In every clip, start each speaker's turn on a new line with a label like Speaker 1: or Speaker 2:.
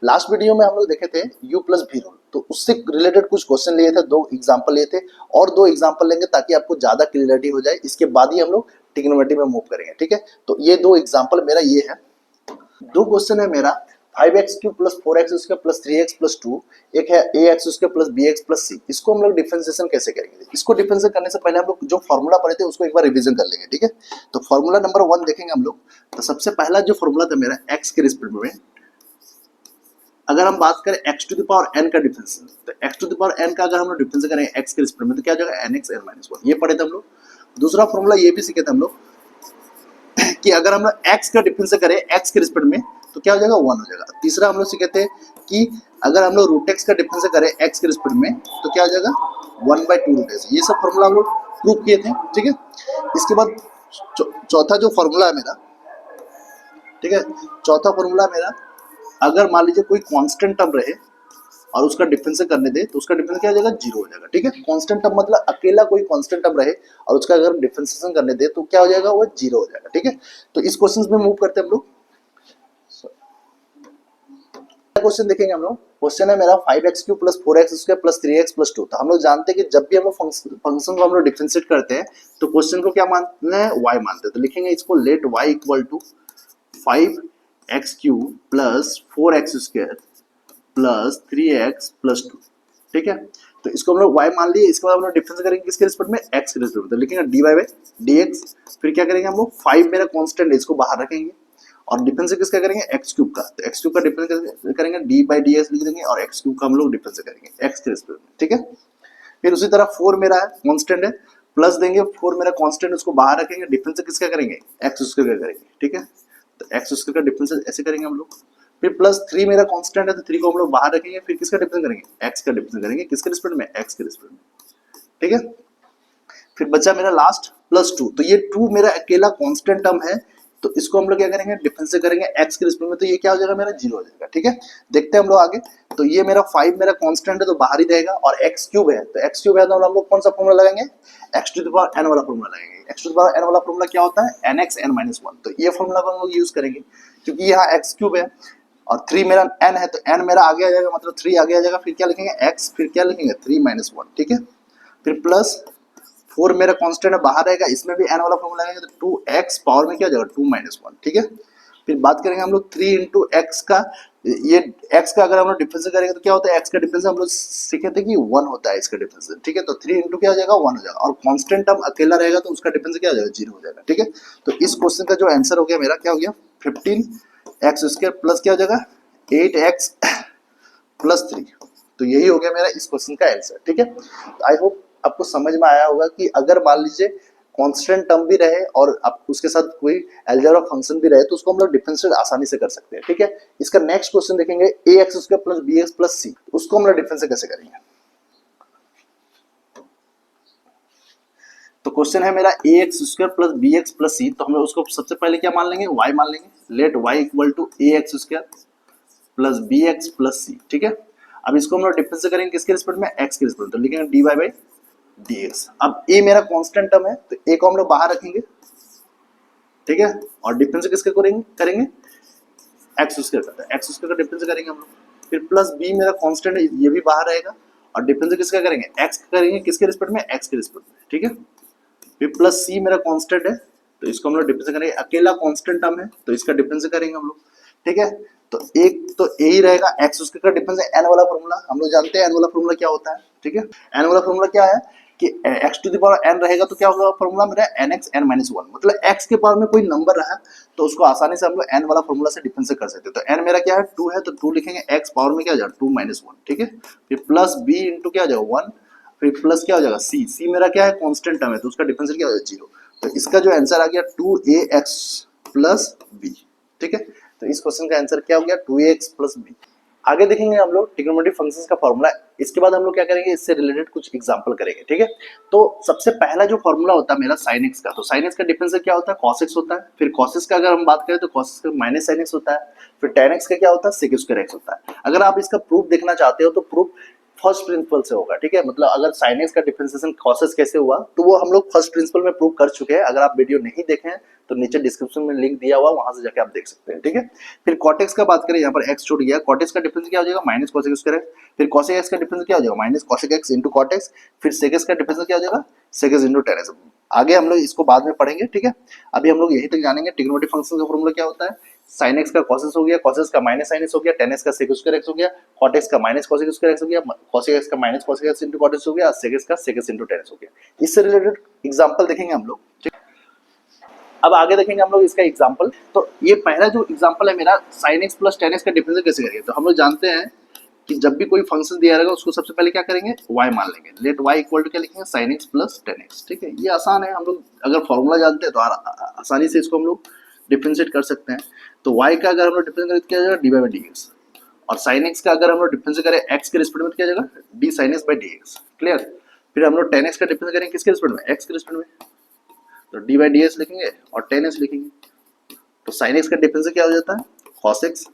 Speaker 1: Last video में हम लोग देखे थे u प्लस v रूल, तो उससे रिलेटेड कुछ क्वेश्चन लिए थे, 2 एग्जांपल लिए थे और 2 एग्जांपल लेंगे ताकि आपको ज्यादा क्लियरिटी हो जाए। इसके बाद ही हम लोग ट्रिग्नोमेट्री में मूव करेंगे, ठीक है। तो ये 2 एग्जांपल मेरा ये है। 2 क्वेश्चन है मेरा 5x³ plus 4x² plus 3x plus 2, एक है ax² plus bx plus c। इसको हम लोग डिफरेंशिएशन कैसे करेंगे? इसको डिफरेंशिएट करने से पहले हम लोग जो फॉर्मूला पढ़े थे उसको एक बार रिवीजन कर लेंगे, ठीक है। तो फॉर्मूला नंबर 1 देखेंगे हम लोग। तो सबसे पहला जो फॉर्मूला था मेरा x के रिस्पेक्ट में, अगर हम बात करें x to the power n का डिफरेंशिएशन, तो x to the power n का अगर हम लोग डिफरेंशिएट करेंगे x के रिस्पेक्ट में तो क्या हो जाएगा nx n - 1। ये पढ़े थे हम लोग। दूसरा फॉर्मूला ये भी सीखे थे हम लोग कि अगर हम लोग x का डिफरेंशिएट करें x के रिस्पेक्ट में तो क्या हो जाएगा 1 हो जाएगा। तीसरा हम लोग सीखे थे कि अगर हम लोग रूट x का डिफरेंशिएट करें x के रिस्पेक्ट में तो क्या हो जाएगा 1/2 रूट x। ये सब फॉर्मूला हम लोग प्रूव किए थे, ठीक है। इसके बाद चौथा जो फॉर्मूला है मेरा, ठीक है, चौथा फॉर्मूला मेरा, अगर मान लीजिए कोई कांस्टेंट टर्म रहे और उसका डिफरेंशिएट करने दे तो उसका डिफरेंस क्या हो जाएगा 0 हो जाएगा, ठीक है। कांस्टेंट टर्म मतलब अकेला कोई कांस्टेंट टर्म रहे और उसका अगर डिफरेंशिएशन करने दे तो क्या हो जाएगा, वो 0 हो जाएगा, ठीक है। तो इस क्वेश्चन में मूव करते हैं हम लोग। क्वेश्चन देखेंगे हम लोग। क्वेश्चन है मेरा 5x³ plus 4x² plus 3x plus 2। तो हम लोग जानते हैं कि जब भी हम लोग फंक्शन को हम लोग डिफरेंशिएट करते हैं तो क्वेश्चन को क्या मानते हैं, y मानते हैं। तो लिखेंगे इसको let y equal to 5x³ plus 4x² plus 3x plus 2, ठीक है। तो इसको हम लोग y मान लिए। इसके बाद हम लोग डिफरेंस करेंगे किसके रिस्पेक्ट में, x के रिस्पेक्ट में। तो लिखेंगे dy/dx। फिर क्या करेंगे हम लोग, 5 मेरा कांस्टेंट है इसको बाहर रखेंगे और डिफरेंस किसका करेंगे, x³ का। तो x³ का डिफरेंस करेंगे d/dx लिख देंगे और x³ का हम लोग डिफरेंस करेंगे x के रिस्पेक्ट में, ठीक है। फिर उसी तरह 4 मेरा है कांस्टेंट है, प्लस देंगे 4 मेरा कांस्टेंट उसको बाहर रखेंगे, डिफरेंस किसका करेंगे, x² का करेंगे, ठीक है। तो x² का डिफरेंस ऐसे करेंगे हम लोग। फिर प्लस 3 मेरा कांस्टेंट है तो 3 को हम लोग बाहर रखेंगे, फिर किसका डिफरेंस करेंगे, x का डिफरेंस करेंगे किसके रिस्पेक्ट में, x के रिस्पेक्ट में, ठीक है। फिर बचा मेरा लास्ट प्लस 2। तो ये 2 मेरा अकेला कांस्टेंट टर्म है तो इसको हम लोग क्या करेंगे, डिफरेंस से करेंगे x के रिस्पेक्ट में। तो ये क्या हो जाएगा, मेरा 0 हो जाएगा, ठीक है। देखते हैं हम लोग आगे। तो ये मेरा 5 मेरा कांस्टेंट है तो बाहर ही रहेगा और x³ है, तो x³ है तो हम लोग कौन सा फॉर्मूला लगाएंगे, x to the power n वाला फॉर्मूला लगाएंगे। x to the power n वाला फॉर्मूला क्या होता है, nx n - 1। तो ये फॉर्मूला को हम लोग यूज करेंगे क्योंकि यहाँ x³ है और 3 मेरा n है तो n मेरा आगे आ जाएगा, मतलब 3 आगे आ जाएगा। फिर क्या लिखेंगे x, फिर क्या लिखेंगे 3 - 1, ठीक है। फिर प्लस 4 मेरा कांस्टेंट है बाहर रहेगा, इसमें भी n वाला फॉर्मूला लगाएंगे तो 2x पावर में क्या हो जाएगा 2 - 1, ठीक है। फिर बात करेंगे हम लोग 3 × x का। ये x का अगर हम लोग डिफरेंस करेंगे तो क्या होता है, x का डिफरेंस हम लोग सीखे थे कि 1 होता है इसका डिफरेंस, ठीक है। तो 3 × क्या हो जाएगा 1 हो जाएगा और कांस्टेंट टर्म अकेला रहेगा तो उसका डिफरेंस क्या हो जाएगा 0 हो जाएगा, ठीक है। तो इस क्वेश्चन का जो आंसर हो गया मेरा क्या हो गया 15x² प्लस क्या हो जाएगा 8x प्लस 3। तो यही हो गया मेरा इस क्वेश्चन का आंसर, ठीक है। आई होप आपको समझ में आया होगा कि अगर मान लीजिए कांस्टेंट टर्म भी रहे और आप उसके साथ कोई अलजेब्रा फंक्शन भी रहे तो उसको हम लोग डिफरेंशिएट आसानी से कर सकते हैं, ठीक है। इसका नेक्स्ट क्वेश्चन देखेंगे ax² plus bx plus c। उसको हम लोग डिफरेंशिएट कैसे करेंगे। तो क्वेश्चन है मेरा ax² plus bx plus c। तो हम लोग उसको सबसे पहले क्या मान लेंगे, y मान लेंगे। Let y equal to ax² plus bx plus c, ठीक है। अब इसको हम लोग डिफरेंशिएट करेंगे किसके रिस्पेक्ट में, x के रिस्पेक्ट में। तो लिखेंगे dy/dx। अब a मेरा कांस्टेंट टर्म है तो a को हम लोग बाहर रखेंगे, ठीक है, और डिफरेंस किसके करेंगे x² का। x² का डिफरेंस करेंगे हम लोग। फिर प्लस b मेरा कांस्टेंट है ये भी बाहर रहेगा और डिफरेंस किसका करेंगे, x का करेंगे किसके रिस्पेक्ट में, x के रिस्पेक्ट में, ठीक है। फिर प्लस c मेरा कांस्टेंट है तो इसको हम लोग डिफरेंस करेंगे, अकेला कांस्टेंट टर्म है तो इसका डिफरेंस करेंगे हम लोग, ठीक है। तो एक तो यही रहेगा x² का डिफरेंस है n वाला फॉर्मूला। हम लोग जानते हैं n वाला फॉर्मूला क्या होता है, ठीक है। n वाला फॉर्मूला क्या है कि x to the power n रहेगा तो क्या होगा फॉर्मूला मेरा nx n - 1। मतलब x के पावर में कोई नंबर रहा तो उसको आसानी से हम लोग n वाला फॉर्मूला से डिफरेंशिएट कर सकते हैं। तो n मेरा क्या है 2 है तो 2 लिखेंगे, x पावर में क्या हो जाएगा 2 - 1, ठीक है। फिर प्लस b इंटू क्या हो जाएगा 1, फिर प्लस क्या हो जाएगा c मेरा क्या है कांस्टेंट टर्म है तो उसका डिफरेंशिएट क्या हो जाएगा 0। तो इसका जो आंसर आ गया 2ax प्लस b, ठीक है। तो इस क्वेश्चन का आंसर क्या हो गया 2ax प्लस b। आगे देखेंगे हम लोग ट्रिग्नोमेट्री फंक्शंस का फॉर्मूला। इसके बाद हम लोग क्या करेंगे, इससे रिलेटेड कुछ एग्जांपल करेंगे, ठीक है। तो सबसे पहला जो फॉर्मूला होता है मेरा sin x का, तो sin x का डिफरेंस क्या होता है cos x होता है। फिर cos x का अगर हम बात करें तो cos x का माइनस sin x होता है। फिर tan x का क्या होता है sec² x होता है। अगर आप इसका प्रूफ देखना चाहते हो तो प्रूफ फर्स्ट प्रिंसिपल से होगा, ठीक है। मतलब अगर sin x का डिफरेंशिएशन cos x कैसे हुआ तो वो हम लोग फर्स्ट प्रिंसिपल में प्रूव कर चुके हैं। अगर आप वीडियो नहीं देखे हैं तो नीचे डिस्क्रिप्शन में लिंक दिया हुआ, वहां से जाके आप देख सकते हैं, ठीक है। फिर cot x का बात करें, यहाँ पर x छूट गया, cot x का डिफरेंस क्या हो जाएगा माइनस cos x स्क्वायर, फिर cos x का डिफरेंस क्या हो जाएगा minus cos x into cot x, फिर sec x का डिफरेंस क्या हो जाएगा sec x into tan x। आगे हम लोग इसको बाद में पढ़ेंगे, ठीक है। अभी हम लोग यही तक जानेंगे ट्रिग्नोमेट्रिक फंक्शन का फॉर्मूला क्या होता है। sin x का cos x हो गया, cos x का माइनस sin x हो गया, tan x का sec स्क्वायर x हो गया, cot x का minus cos x square x हो गया, cos x का minus cos x into cot x हो गया, sec x का sec x into tan x हो गया। इससे रिलेटेड एग्जांपल देखेंगे हम लोग, ठीक। अब आगे देखेंगे हम लोग इसका एग्जांपल। तो ये पहला जो एग्जांपल है मेरा sin x plus tan x का डिफरेंस कैसे करेंगे। तो हम लोग जानते हैं कि जब भी कोई फंक्शन दिया रहेगा उसको सबसे पहले क्या करेंगे y मान लेंगे, लेट y इक्वल टू क्या लिखेंगे sin x plus tan x, ठीक है। ये आसान है, हम लोग अगर फॉर्मूला जानते हैं तो आसानी से इसको हम लोग डिफरेंशिएट कर सकते हैं। तो y का अगर हम लोग डिफरेंस करें तो क्या जाएगा डी बाई dx, और sin x का अगर हम लोग डिफरेंस करें x के रिस्पेक्ट में तो क्या जाएगा d sin x by dx, clear. फिर हम लोग tan x का डिफरेंस करेंगे किसके रिस्पेक्ट में x के रिस्पेक्ट में, तो d बाई ds लिखेंगे और tan x लिखेंगे। तो sin x का डिफरेंस क्या हो जाता है cos x,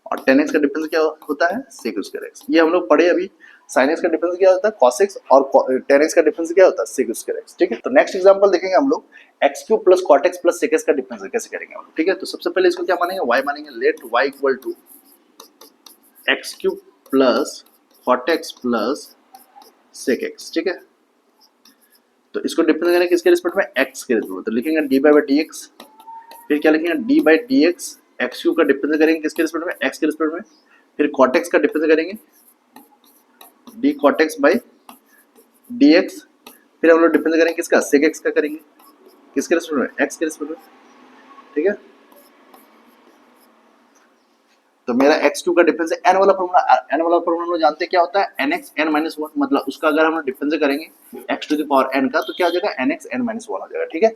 Speaker 1: और tan x का डिफरेंस क्या होता है sec स्क्वायर x। ये हम लोग पढ़े अभी, sin x का डिफरेंस क्या होता है cos x और tan x का डिफरेंस क्या होता है sec स्क्वायर x, ठीक है। तो नेक्स्ट एग्जांपल देखेंगे हम लोग x cube plus cot x plus sec x का डिफरेंस कैसे करेंगे हम लोग, ठीक है। तो सबसे पहले इसको क्या मानेंगे y मानेंगे, let y equal to x cube plus cot x plus sec x, ठीक है। तो इसको डिफरेंस करेंगे किसके रिस्पेक्ट में x के रिस्पेक्ट में, तो लिखेंगे d बाई dx, फिर क्या लिखेंगे d by dx, x cube का डिफरेंस करेंगे किसके रिस्पेक्ट में x के रिस्पेक्ट में, फिर cot x का डिफरेंस करेंगे d cot x by dx, फिर हम लोग डिफरेंस करेंगे किसका sec x का करेंगे किसके रिस्पेक्ट में x के रिस्पेक्ट में, ठीक है। तो मेरा x क्यूब का डिफरेंस है n वाला फॉर्मूला हम लोग जानते हैं क्या होता है nx n माइनस वन, मतलब उसका अगर हम लोग डिफरेंस करेंगे x to the power n का तो क्या हो जाएगा nx n माइनस वन हो जाएगा, ठीक है।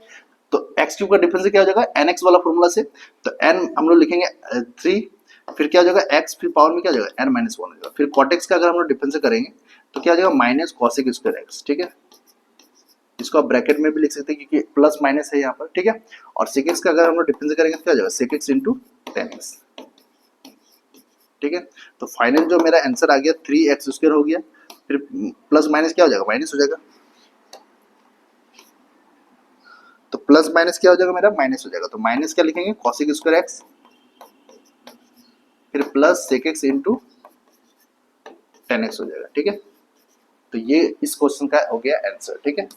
Speaker 1: तो x क्यूब का डिफरेंस क्या हो जाएगा nx वाला फॉर्मूला से, तो n हम लोग लिखेंगे 3, फिर क्या हो जाएगा x, फिर पावर में क्या हो जाएगा n माइनस वन हो जाएगा, फिर cot x का अगर हम लोग डिफरेंस करेंगे तो क्या हो जाएगा minus cos x square x, ठीक है। इसको आप ब्रैकेट में भी लिख सकते हैं क्योंकि प्लस माइनस है यहाँ पर, ठीक है। और sec x का अगर हम लोग डिफरेंस करेंगे तो क्या हो जाएगा sec x into tan x, ठीक है। तो फाइनल जो मेरा आंसर आ गया 3x स्क्वायर हो गया, फिर प्लस माइनस क्या हो जाएगा माइनस हो जाएगा, तो प्लस माइनस क्या हो जाएगा मेरा माइनस हो जाएगा, तो माइनस क्या लिखेंगे cos स्क्वायर x, फिर plus sec x into tan x हो जाएगा, ठीक है। तो ये इस क्वेश्चन का हो गया आंसर, ठीक है।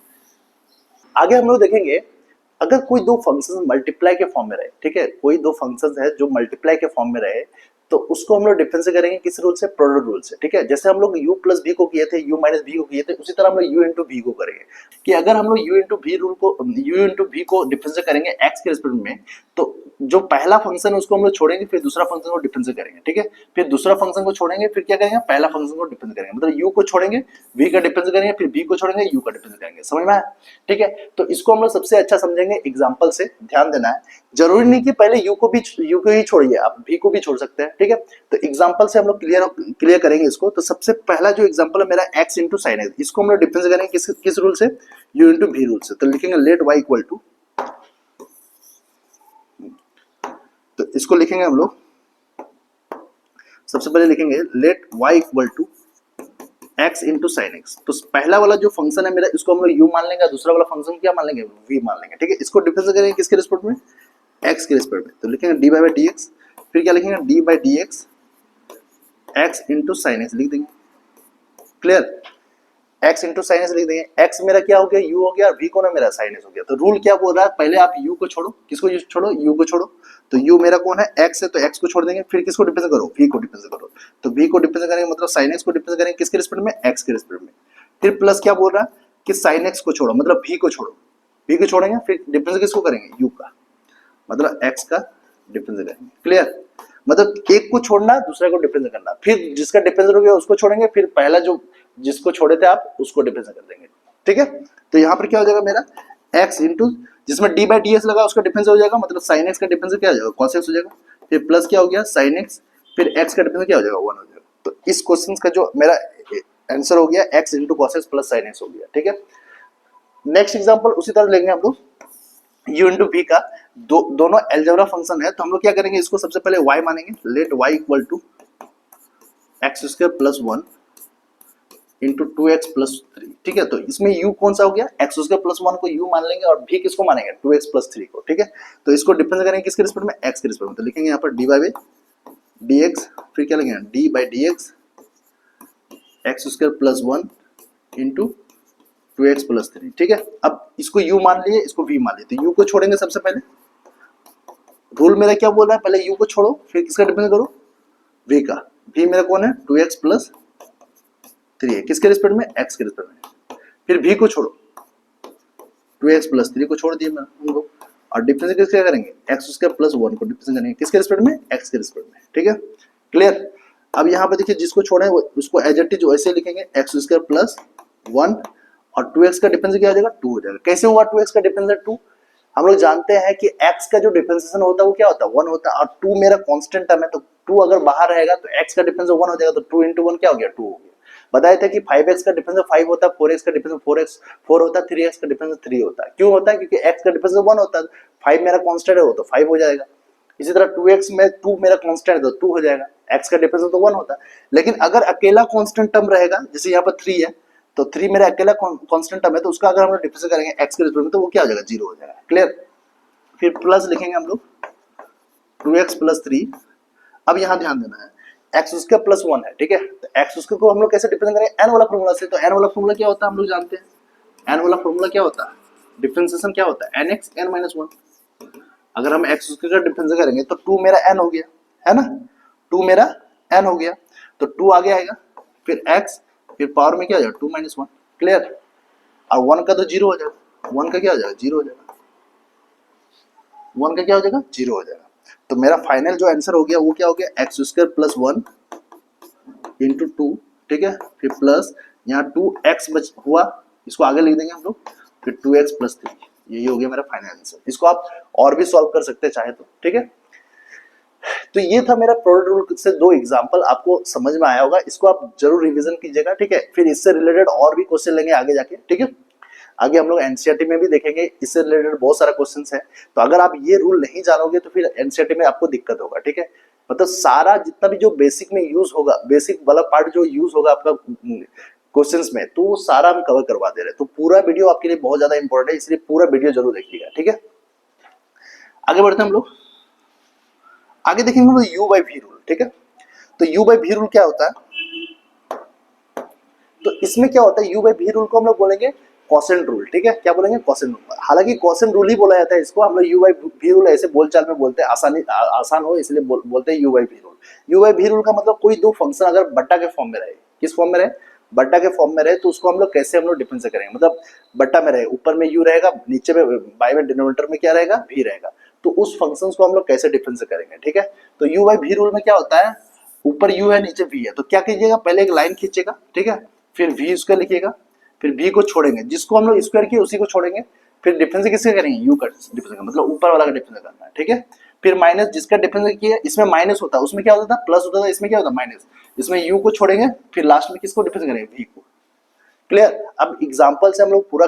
Speaker 1: आगे हम लोग देखेंगे अगर कोई दो फंक्शन मल्टीप्लाई के फॉर्म में रहे, ठीक है, कोई दो फंक्शन है जो मल्टीप्लाई के फॉर्म में रहे तो उसको हम लोग डिफरेंस करेंगे किस रूल से, प्रोडक्ट रूल से, ठीक है। जैसे हम लोग u प्लस v को किए थे, u माइनस v को किए थे, उसी तरह हम लोग u इंटू v को करेंगे कि अगर हम लोग u इंटू v रूल को u इंटू v को डिफरेंस करेंगे x के रिस्पेक्ट में, तो जो पहला फंक्शन है उसको हम लोग छोड़ेंगे, फिर दूसरा फंक्शन को डिफरेंस करेंगे, ठीक है। फिर दूसरा फंक्शन को छोड़ेंगे, फिर क्या करेंगे पहला फंक्शन को डिफरेंस करेंगे, मतलब u को छोड़ेंगे v का डिफरेंस करेंगे, फिर v को छोड़ेंगे u का डिफरेंस करेंगे, समझ में आया, ठीक है। तो इसको हम लोग सबसे अच्छा समझेंगे एग्जांपल से, ध्यान देना है, जरूरी नहीं कि पहले u को ही छोड़िए, आप v को भी छोड़ सकते हैं, ठीक है। तो एग्जांपल से हम लोग क्लियर करेंगे इसको। तो सबसे पहला जो एग्जांपल है मेरा x इंटू साइन एक्स, इसको हम लोग डिफरेंस करेंगे किस रूल से, u इंटू v रूल से। तो लिखेंगे लेट y इक्वल टू, तो इसको लिखेंगे हम लोग सबसे पहले लिखेंगे let y equal to x into sine x. तो पहला वाला जो फंक्शन है मेरा इसको हम लोग u मान लेंगे, दूसरा वाला फंक्शन क्या मान लेंगे v मान लेंगे, ठीक है। इसको डिफरेंस करेंगे किसके रिस्पेक्ट में x के रिस्पेक्ट में, तो लिखेंगे dy बाई dx, फिर क्या लिखेंगे dy by dx x into sine x लिख देंगे, clear. x into sine x लिख देंगे, x मेरा क्या हो गया u हो गया, और v को ना मेरा साइन एक्स हो गया। तो रूल क्या बोल रहा है, पहले आप u को छोड़ो, किसको छोड़ो u को छोड़ो, तो u मेरा कौन है x है, तो x को छोड़ देंगे, फिर किसको डिफरेंस करो v को डिफरेंस करो, तो v को डिफरेंस करेंगे मतलब साइन एक्स को डिफरेंस करेंगे किसके रिस्पेक्ट में x के रिस्पेक्ट में, फिर प्लस क्या बोल रहा है कि साइन एक्स को छोड़ो मतलब v को छोड़ो, v को छोड़ेंगे, फिर डिफरेंस किसको करेंगे u का, मतलब x का डिफरेंस करेंगे, क्लियर। मतलब एक को छोड़ना दूसरे को डिफरेंस करना, फिर जिसका डिफरेंस हो गया उसको छोड़ेंगे, फिर पहला जो जिसको छोड़े थे आप उसको डिफरेंस कर देंगे, ठीक है। तो यहाँ पर क्या हो जाएगा मेरा x इंटू जिसमें d बाई ds लगा उसका डिफरेंस हो जाएगा, मतलब साइन x का डिफरेंस क्या हो जाएगा cos x हो जाएगा, फिर प्लस क्या हो गया साइन x, फिर x का डिफरेंस क्या हो जाएगा 1 हो जाएगा। तो इस क्वेश्चन का जो मेरा आंसर हो गया x into cos x plus sign x हो गया, ठीक है। नेक्स्ट एग्जाम्पल उसी तरह लेंगे हम लोग u इंटू v का, दोनों एलजेब्रा फंक्शन है, तो हम लोग क्या करेंगे इसको सबसे पहले y मानेंगे, let y equal to x square plus 1 into 2x plus 3, ठीक है। तो इसमें u कौन सा हो गया, x उसके प्लस 1 को u मान लेंगे और v किसको मानेंगे, 2x प्लस 3 को, ठीक है। तो इसको डिफरेंस करेंगे किसके रिस्पेक्ट में, x के रिस्पेक्ट में। तो लिखेंगे यहाँ पर dy बाई dx, फिर क्या लिखेंगे d by dx x square plus 1 into 2x plus 3, ठीक है। अब इसको u मान लिए, इसको v मान लिए, तो u को छोड़ेंगे सबसे पहले। रूल मेरा क्या बोल रहा है, पहले u को छोड़ो फिर किसका डिफरेंस करो, v का। v मेरा कौन है, 2x प्लस 3 है, किसके रिस्पेक्ट में, x के रिस्पेक्ट में। फिर v को छोड़ो, 2x प्लस 3 को छोड़ दिए मैं उनको, और डिफरेंस किसका करेंगे, x स्क्वायर प्लस 1 को डिफरेंस करेंगे किसके रिस्पेक्ट में, x के रिस्पेक्ट में, ठीक है। क्लियर। अब यहाँ पे देखिए जिसको छोड़े उसको एज इट इज वैसे लिखेंगे, x स्क्वायर प्लस 1 और 2x का डिफरेंस क्या हो जाएगा, 2 हो जाएगा। कैसे हुआ 2x का डिफरेंस है 2, हम लोग जानते हैं कि x का जो डिफरेंशिएशन होता है वो क्या होता है, 1 होता है, और 2 मेरा कांस्टेंट टर्म है, तो 2 अगर बाहर रहेगा तो x का डिफरेंस 1 हो जाएगा, तो 2 into 1 क्या हो गया, 2 हो गया। बताया था कि 5x का डिफरेंस 5 होता है, 4x का डिफरेंस 4 होता है, 3x का डिफरेंस 3 होता है। क्यों होता है, क्योंकि x का डिफरेंस 1 होता है, 5 मेरा कांस्टेंट है वो तो 5 हो जाएगा। इसी तरह 2x में 2 मेरा कांस्टेंट है तो 2 हो जाएगा, x का डिफरेंस तो 1 होता है। लेकिन अगर अकेला कांस्टेंट टर्म रहेगा, जैसे यहाँ पर 3 है, तो 3 मेरा अकेला कांस्टेंट टर्म है, तो उसका अगर हम लोग डिफरेंस करेंगे x के रिस्पेक्ट में तो वो क्या हो जाएगा, 0 हो जाएगा। क्लियर। फिर प्लस लिखेंगे हम लोग 2x प्लस 3। अब यहाँ ध्यान देना है, x उसका प्लस 1 है, ठीक है। तो x उसके को हम लोग कैसे डिफरेंस करेंगे, n वाला फॉर्मूला से। तो n वाला फॉर्मूला क्या होता है हम लोग जानते हैं, n वाला फॉर्मूला क्या होता है, डिफरेंशिएशन क्या होता है, nx n माइनस 1। अगर हम x उसके का डिफरेंस करेंगे तो 2 मेरा n हो गया, है ना, 2 मेरा n हो गया, तो 2 आगे आएगा, फिर x, फिर पावर में क्या हो जाएगा 2 माइनस 1। क्लियर। और 1 का तो 0 हो जाएगा, 1 का क्या हो जाएगा, 0 हो जाएगा, 1 का क्या हो जाएगा, 0 हो जाएगा। तो मेरा फाइनल जो आंसर हो गया वो क्या हो गया, एक्स स्क्वायर प्लस 1 इंटू 2, ठीक है। फिर प्लस यहाँ 2x बच हुआ, इसको आगे लिख देंगे हम लोग, फिर 2x प्लस 3, यही हो गया मेरा फाइनल आंसर। इसको आप और भी सॉल्व कर सकते हैं चाहे तो, ठीक है। तो ये था मेरा प्रोडक्ट रूल से 2 एग्जांपल, आपको समझ में आया होगा, इसको आप जरूर रिवीजन कीजिएगा, ठीक है। फिर इससे रिलेटेड और भी क्वेश्चन लेंगे आगे जाके, ठीक है। आगे हम लोग एनसीईआरटी में भी देखेंगे, इससे रिलेटेड बहुत सारा क्वेश्चंस है। तो अगर आप ये रूल नहीं जानोगे तो फिर एनसीईआरटी में आपको दिक्कत होगा, ठीक है। मतलब सारा जितना भी जो बेसिक में यूज होगा, बेसिक वाला पार्ट जो यूज होगा आपका क्वेश्चंस में, तो वो सारा हम कवर करवा दे रहे हैं। तो पूरा वीडियो आपके लिए बहुत ज्यादा इंपॉर्टेंट है, इसलिए पूरा वीडियो जरूर देखिएगा, ठीक है। आगे बढ़ते हैं हम लोग, आगे देखेंगे हम लोग यू बाई वी रूल, ठीक है। तो यू बाई वी रूल क्या होता है, तो इसमें क्या होता है, यू बाई वी रूल को हम लोग बोलेंगे कोसेंट रूल, ठीक है। क्या बोलेंगे, कोसेंट रूल। हालांकि कोसेंट रूल ही बोला जाता है इसको, हम लोग यू बाई वी रूल ऐसे बोलचाल में बोलते हैं, आसान हो इसलिए बोलते हैं u by v rule. U by v rule का मतलब कोई दो फंक्शन अगर बट्टा के फॉर्म में रहे, किस फॉर्म में रहे, बट्टा के फॉर्म में रहे, तो उसको हम लोग कैसे हम लोग डिफरेंस करेंगे, मतलब बट्टा में रहे, ऊपर में यू रहेगा, नीचे में बाय में डिनोमिनेटर में क्या रहेगा, वी रहेगा, तो उस फंक्शन को हम लोग कैसे डिफरेंस करेंगे, ठीक है। तो यू बाई वी रूल में क्या होता है, ऊपर यू है नीचे वी है, तो क्या कीजिएगा, पहले एक लाइन खींचेगा, ठीक है, फिर वी उसका लिखिएगा, फिर v को छोड़ेंगे, जिसको हम लोग स्क्वायर किए उसी को छोड़ेंगे, फिर डिफरेंस किससे करेंगे, u का डिफरेंस, मतलब ऊपर वाला का डिफरेंस करना है, ठीक है। फिर माइनस जिसका डिफरेंस किया, इसमें माइनस होता है, उसमें क्या होता था, प्लस होता था, इसमें क्या होता है, माइनस। इसमें u को छोड़ेंगे, फिर लास्ट में किसको डिफरेंस करेंगे, v को। क्लियर। अब एग्जांपल से हम लोग पूरा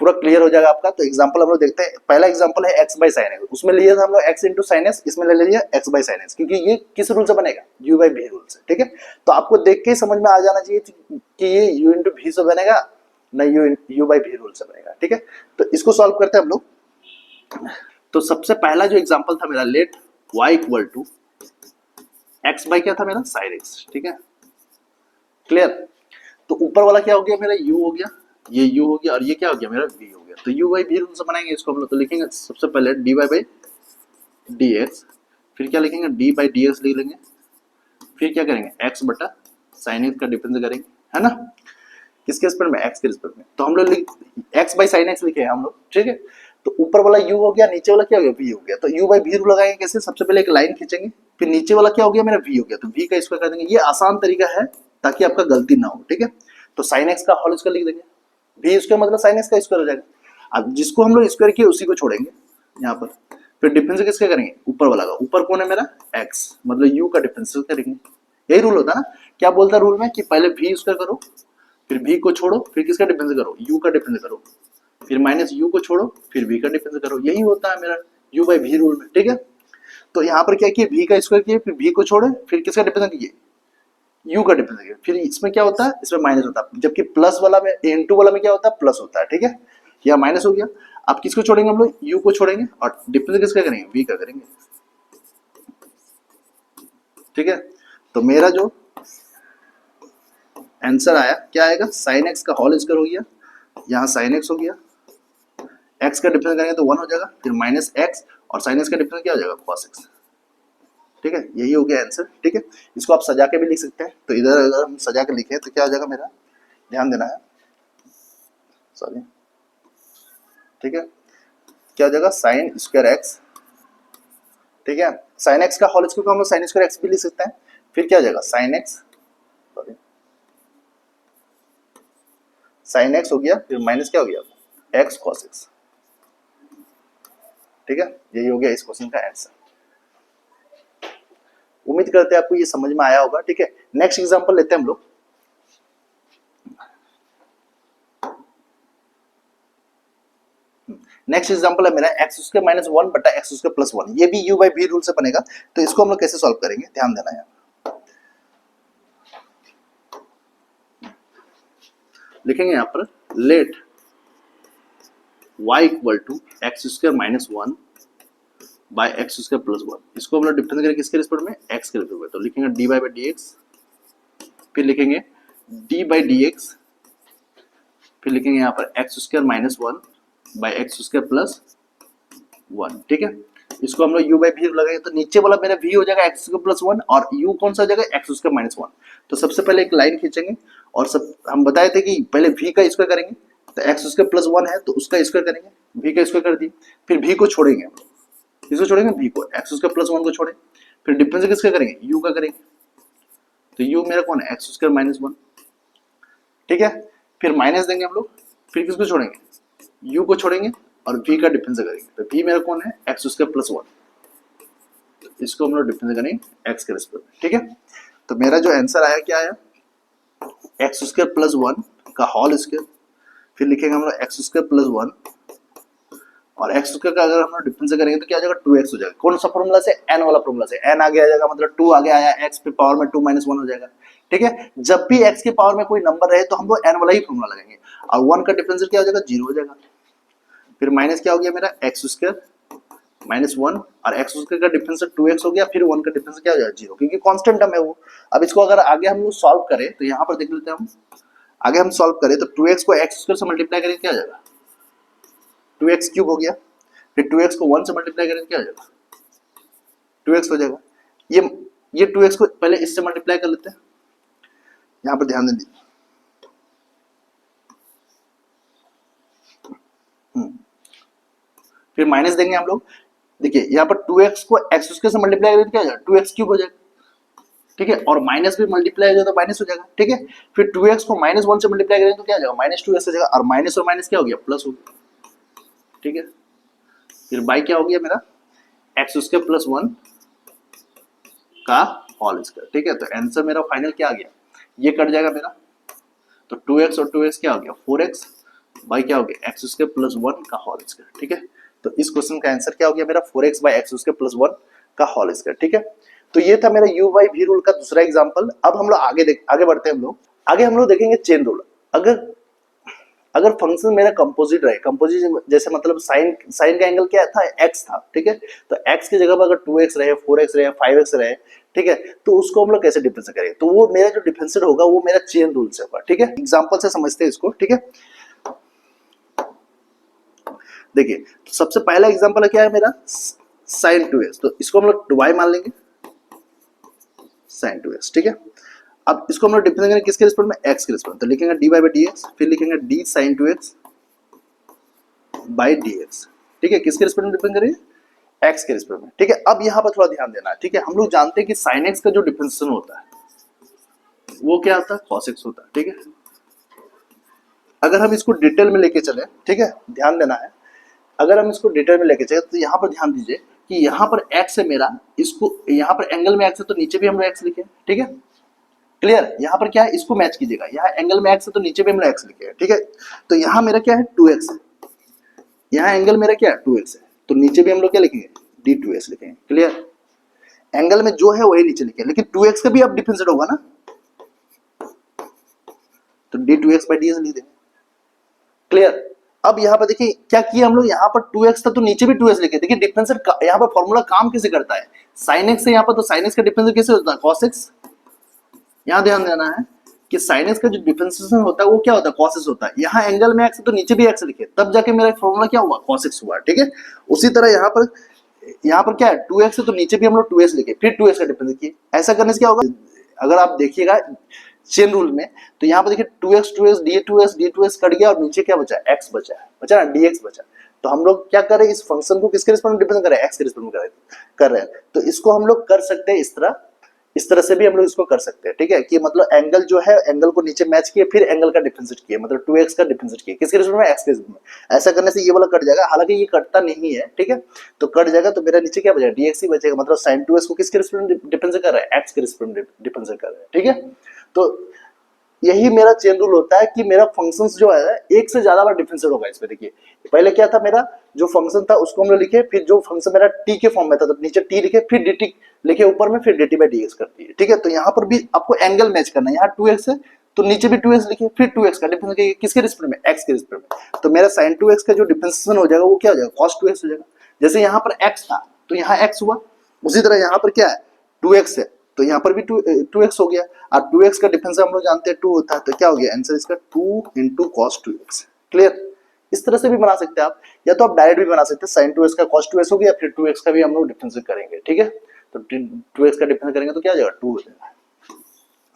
Speaker 1: क्लियर हो जाएगा आपका। तो एग्जांपल हम लोग देखते हैं, पहला एग्जांपल है x बाई साइन एक्स, उसमें लिया था हम लोग x इंटू साइन एक्स, इसमें ले लिया x बाई साइन एक्स, क्योंकि ये किस रूल से बनेगा, u बाई v रूल से, ठीक है। तो आपको देख के ही समझ में आ जाना चाहिए कि ये u इंटू v से बनेगा ना u बाई v रूल से बनेगा, ठीक है। तो इसको सॉल्व करते हैं हम लोग। तो सबसे पहला जो एग्जाम्पल था मेरा, let y equal to x by क्या था मेरा, साइन एक्स, ठीक है। क्लियर। तो ऊपर वाला क्या हो गया मेरा, u हो गया, ये u हो गया, और ये क्या हो गया मेरा, v हो गया। तो u बाई v रूल से बनाएंगे इसको हम लोग। तो लिखेंगे सबसे पहले dy बाई dx, फिर क्या लिखेंगे, d बाई dx लिख लेंगे, फिर क्या करेंगे, x बटा साइन एक्स का डिफरेंस करेंगे, है ना, किसके रिस्पेक्ट में, x के रिस्पेक्ट में। तो हम लोग x बाई साइन एक्स लिखे हैं हम लोग, ठीक है। तो ऊपर वाला u हो गया, नीचे वाला क्या हो गया, v हो गया। तो u बाई v रूल लगाएंगे कैसे, सबसे पहले एक लाइन खींचेंगे, फिर नीचे वाला क्या हो गया मेरा, v हो गया, तो v का स्क्वायर कर देंगे। ये आसान तरीका है ताकि आपका गलती ना हो, ठीक है। तो साइन एक्स का होल स्क्वायर लिख देंगे, v स्क्वायर मतलब साइन एक्स का स्क्वायर हो जाएगा। अब जिसको हम लोग स्क्वायर किए उसी को छोड़ेंगे यहाँ पर, फिर डिफरेंस किसका करेंगे, ऊपर वाला का। ऊपर कौन है मेरा, x, मतलब u का डिफरेंस करेंगे। यही रूल होता है ना, क्या बोलता है रूल में कि पहले v स्क्वायर करो, फिर v को छोड़ो, फिर किसका डिफरेंस करो, u का डिफरेंस करो, फिर माइनस u को छोड़ो, फिर v का डिफरेंस करो। यही होता है मेरा u बाई v रूल में, ठीक है। तो यहाँ पर क्या किए, v का स्क्वायर किए, फिर v को छोड़े, फिर किसका डिफरेंस किए, u का डिफरेंस करेंगे, फिर इसमें क्या होता है, इसमें माइनस होता है, जबकि प्लस वाला में इनटू वाला में क्या होता है, प्लस होता है, ठीक है, यहाँ माइनस हो गया। अब किसको छोड़ेंगे हम लोग, u को छोड़ेंगे और डिफरेंस किसका करेंगे, v का करेंगे, ठीक है। तो मेरा जो आंसर आया क्या आएगा, साइन एक्स का होल स्क्वायर हो गया, यहाँ साइन एक्स हो गया, एक्स का डिफरेंस करेंगे तो 1 हो जाएगा, फिर माइनस एक्स और साइन एक्स का डिफरेंस क्या हो जाएगा, कॉस एक्स, ठीक है, यही हो गया आंसर, ठीक है। इसको आप सजा के भी लिख सकते हैं, तो इधर अगर हम सजा के लिखे तो क्या हो जाएगा मेरा, ध्यान देना है, सॉरी, ठीक है, क्या हो जाएगा, साइन स्क्वायर एक्स, ठीक है, साइन एक्स का होल स्क्वायर को हम लोग साइन स्क्वायर एक्स भी लिख सकते हैं, फिर क्या हो जाएगा, sine x, sorry, sine x हो गया, फिर माइनस क्या हो गया, एक्स कॉस एक्स, ठीक है, यही हो गया इस क्वेश्चन का आंसर। उम्मीद करते हैं आपको ये समझ में आया होगा, ठीक है। नेक्स्ट एग्जांपल लेते हैं हम लोग, नेक्स्ट एग्जांपल है मेरा एक्स स्क्वायर माइनस 1 बटा एक्स स्क्वायर प्लस 1, ये भी यू बाई वी रूल से बनेगा, तो इसको हम लोग कैसे सॉल्व करेंगे, ध्यान देना है, लिखेंगे यहाँ पर let y equal to x square minus 1 by x square plus 1, इसको हम लोग डिफरेंस करेंगे किसके रिस्पेक्ट में, x के रिस्पेक्ट में, तो लिखेंगे dy बाई dx, फिर लिखेंगे d बाई dx, फिर लिखेंगे यहाँ पर x square minus 1 by x square plus 1, ठीक है। इसको हम लोग u बाई v लगाएंगे तो नीचे वाला मेरा v हो जाएगा एक्स स्क्वायर प्लस 1 और u कौन सा हो जाएगा, एक्स स्क्वायर माइनस 1। तो सबसे पहले एक लाइन खींचेंगे और सब हम बताए थे कि पहले v का स्क्वायर करेंगे, तो एक्स स्क्वायर प्लस 1 है तो उसका स्क्वायर करेंगे, v का स्क्वायर कर दिए, फिर v को छोड़ेंगे, किसको छोड़ेंगे, v को, एक्स स्क्वायर प्लस 1 को छोड़े, फिर डिफरेंस किसका करेंगे, u का करेंगे, तो u मेरा कौन है, एक्स स्क्वायर माइनस 1, ठीक है, फिर माइनस देंगे हम लोग, फिर किसको छोड़ेंगे, u को छोड़ेंगे और v का डिफरेंस करेंगे, तो v मेरा कौन है, एक्स स्क्वायर प्लस 1, इसको हम लोग डिफरेंस करेंगे x के रिस्पेक्ट में, ठीक है। तो मेरा जो आंसर आया क्या आया, एक्स स्क्वायर प्लस 1 का होल स्क्वायर, फिर लिखेंगे हम लोग एक्स स्क्वायर प्लस 1 और एक्स स्क्वायर का अगर हम लोग डिफरेंस करेंगे तो क्या आ जाएगा, 2x हो जाएगा, कौन सा फॉर्मूला से, n वाला फॉर्मूला से, n आगे आ जाएगा मतलब 2 आगे आया, x पे पावर में 2 माइनस 1 हो जाएगा, ठीक है। जब भी x के पावर में कोई नंबर रहे तो हम लोग n वाला ही फॉर्मूला लगाएंगे और 1 का डिफरेंस क्या हो जाएगा, 0 हो जाएगा, फिर माइनस क्या हो गया मेरा, एक्स स्क्वायर माइनस 1 और एक्स स्क्वायर का डिफरेंस 2x हो गया, फिर 1 का डिफरेंस क्या हो जाएगा, 0, क्योंकि कांस्टेंट टर्म है वो। अब इसको अगर आगे हम लोग सॉल्व करें तो यहाँ पर देख लेते हैं हम, आगे हम सॉल्व करें तो 2x को x स्क्वायर से मल्टीप्लाई करेंगे क्या आ जाएगा, 2x क्यूब हो गया, फिर 2x को 1 से मल्टीप्लाई करेंगे क्या आ जाएगा, 2x हो जाएगा, ये 2x को पहले इससे मल्टीप्लाई कर लेते हैं, यहाँ पर ध्यान दें, फिर माइनस देंगे हम लोग, देखिए यहाँ पर 2x को x स्क्वायर से मल्टीप्लाई करेंगे क्या आ जाएगा, 2x क्यूब हो जाएगा, ठीक है, और माइनस भी मल्टीप्लाई हो जाए तो माइनस हो जाएगा, ठीक है, फिर 2x को माइनस 1 से मल्टीप्लाई करेंगे तो क्या आ जाएगा, माइनस 2x हो जाएगा, और माइनस क्या हो गया, प्लस हो गया, ठीक है, फिर बाई क्या हो गया मेरा, एक्स स्क्वायर प्लस 1 का होल स्क्वायर, ठीक है। तो आंसर मेरा फाइनल क्या आ गया, ये कट जाएगा मेरा, तो 2x और 2x क्या हो गया, 4x बाई क्या हो गया, एक्स स्क्वायर प्लस 1 का होल स्क्वायर, ठीक है। तो इस क्वेश्चन का आंसर क्या हो गया मेरा, 4x by x square plus 1 का होल स्क्वायर, ठीक है। तो ये था मेरा u बाई v रूल का दूसरा एग्जांपल। अब हम लोग आगे बढ़ते हैं, आगे हम लोग देखेंगे चेन रूल। अगर फंक्शन मेरा कंपोजिट रहे, कंपोजिट जैसे मतलब साइन का एंगल क्या था, x था, ठीक है, तो x की जगह पर अगर 2x रहे, 4x रहे, 5x रहे, ठीक है, तो उसको हम लोग कैसे डिफरेंस करेंगे, तो वो मेरा जो डिफरेंशिएट होगा वो मेरा चेन रूल से होगा, ठीक है। एग्जांपल से समझते हैं इसको, ठीक है। देखिए तो सबसे पहला एग्जांपल क्या है मेरा, sin 2x, तो इसको हम लोग y मान लेंगे, sin 2x, ठीक है। अब इसको हम लोग डिफरेंस करेंगे किसके रिस्पेक्ट में, x के रिस्पेक्ट में, तो लिखेंगे dy बाई dx, फिर लिखेंगे d sin 2x by dx, ठीक है, किसके रिस्पेक्ट में डिफरेंस करेंगे, x के रिस्पेक्ट में, ठीक है। अब यहाँ पर थोड़ा ध्यान देना है, ठीक है, हम लोग जानते हैं कि sin x का जो डिफरेंशिएशन होता है वो क्या होता है, cos x होता है, ठीक है। अगर हम इसको डिटेल में लेके चले, ठीक है, ध्यान देना है, अगर हम इसको डिटेल में लेके चले तो यहाँ पर ध्यान दीजिए कि यहाँ पर x है मेरा, इसको यहाँ पर एंगल में x है तो नीचे भी हम लोग x लिखे, ठीक है, क्लियर। यहाँ पर क्या है, इसको मैच कीजिएगा, यहाँ एंगल में x है तो नीचे भी हम लोग x लिखे, ठीक है। तो यहाँ मेरा क्या है, 2x है, यहाँ एंगल मेरा क्या है, 2x है, तो नीचे भी हम लोग क्या लिखेंगे, d2x लिखेंगे, क्लियर। एंगल में जो है वही नीचे लिखे, लेकिन 2x का भी अब डिफरेंशिएट होगा ना, तो d2x/ds लिख देंगे। क्लियर। अब यहाँ पर देखिए क्या किया हम लोग, यहाँ पर 2x था तो नीचे भी 2x लिखे। देखिए डिफरेंशियल यहाँ पर फॉर्मूला काम कैसे करता है, sin x है यहाँ पर, तो sin x का डिफरेंशियल कैसे होता है, cos x। यहाँ ध्यान देना है कि sin x का जो डिफरेंशिएशन होता है वो क्या होता है, cos x होता है। यहाँ एंगल में x है तो नीचे भी x लिखे, तब जाके मेरा फॉर्मूला क्या हुआ, cos x हुआ। ठीक है, उसी तरह यहाँ पर क्या है, 2x है तो नीचे भी हम लोग 2x लिखे, फिर 2x का डिफरेंस किए। ऐसा करने से क्या होगा, अगर आप देखिएगा चेन रूल में, तो यहाँ पर देखिए 2x d2x कट गया और नीचे क्या बचा, x बचा ना, dx बचा। तो हम लोग क्या कर रहे हैं, इस फंक्शन को किसके रिस्पेक्ट में डिफरेंस कर रहे हैं, x के रिस्पेक्ट में कर रहे हैं। तो इसको हम लोग कर सकते हैं इस तरह से भी हम लोग इसको कर सकते हैं। ठीक है, कि मतलब एंगल जो है, एंगल को नीचे मैच किए, फिर एंगल का डिफरेंशिएट किए, मतलब 2x का डिफरेंशिएट किए, किसके रिस्पेक्ट में, x के रिस्पेक्ट में। ऐसा करने से ये वाला कट जाएगा, हालांकि ये कटता नहीं है। ठीक है, तो कट जाएगा तो मेरा नीचे क्या बचेगा, dx ही बचेगा। मतलब sin 2x को किसके रिस्पेक्ट में डिफरेंशिएट कर रहे हैं, x के रिस्पेक्ट में डिफरेंशिएट कर रहे हैं। ठीक है, तो यही मेरा चेन रूल होता है कि मेरा फंक्शंस जो है एक से ज्यादा बार डिफरेंशिएट होगा। इसमें देखिए पहले क्या था, मेरा जो फंक्शन था उसको हम लोग लिखे, फिर जो फंक्शन मेरा t के फॉर्म में था तो नीचे t लिखे, फिर dt लिखे ऊपर में, फिर dt/dx कर दिए। ठीक है, तो यहाँ पर भी आपको एंगल मैच करना है। यहाँ 2x है तो नीचे भी 2x लिखे, फिर 2x का डिफरेंस किसके रिस्पेक्ट में, x के रिस्पेक्ट में। तो मेरा sin 2x का जो डिफरेंशिएशन हो जाएगा वो क्या हो जाएगा, cos 2x हो जाएगा। जैसे यहाँ पर x था तो यहाँ x हुआ, उसी तरह यहाँ पर क्या है, 2x है तो यहाँ पर भी 2x हो गया। और 2x का डिफरेंस हम लोग जानते हैं 2 होता है, तो क्या हो गया आंसर इसका 2 × cos 2x। क्लियर। इस तरह से भी बना सकते हैं आप, या तो आप डायरेक्ट भी बना सकते हैं, sin 2x का cos 2x हो गया, फिर 2x का भी हम लोग डिफरेंस करेंगे। ठीक है, तो 2x का डिफरेंस करेंगे तो क्या हो जाएगा, 2 हो जाएगा।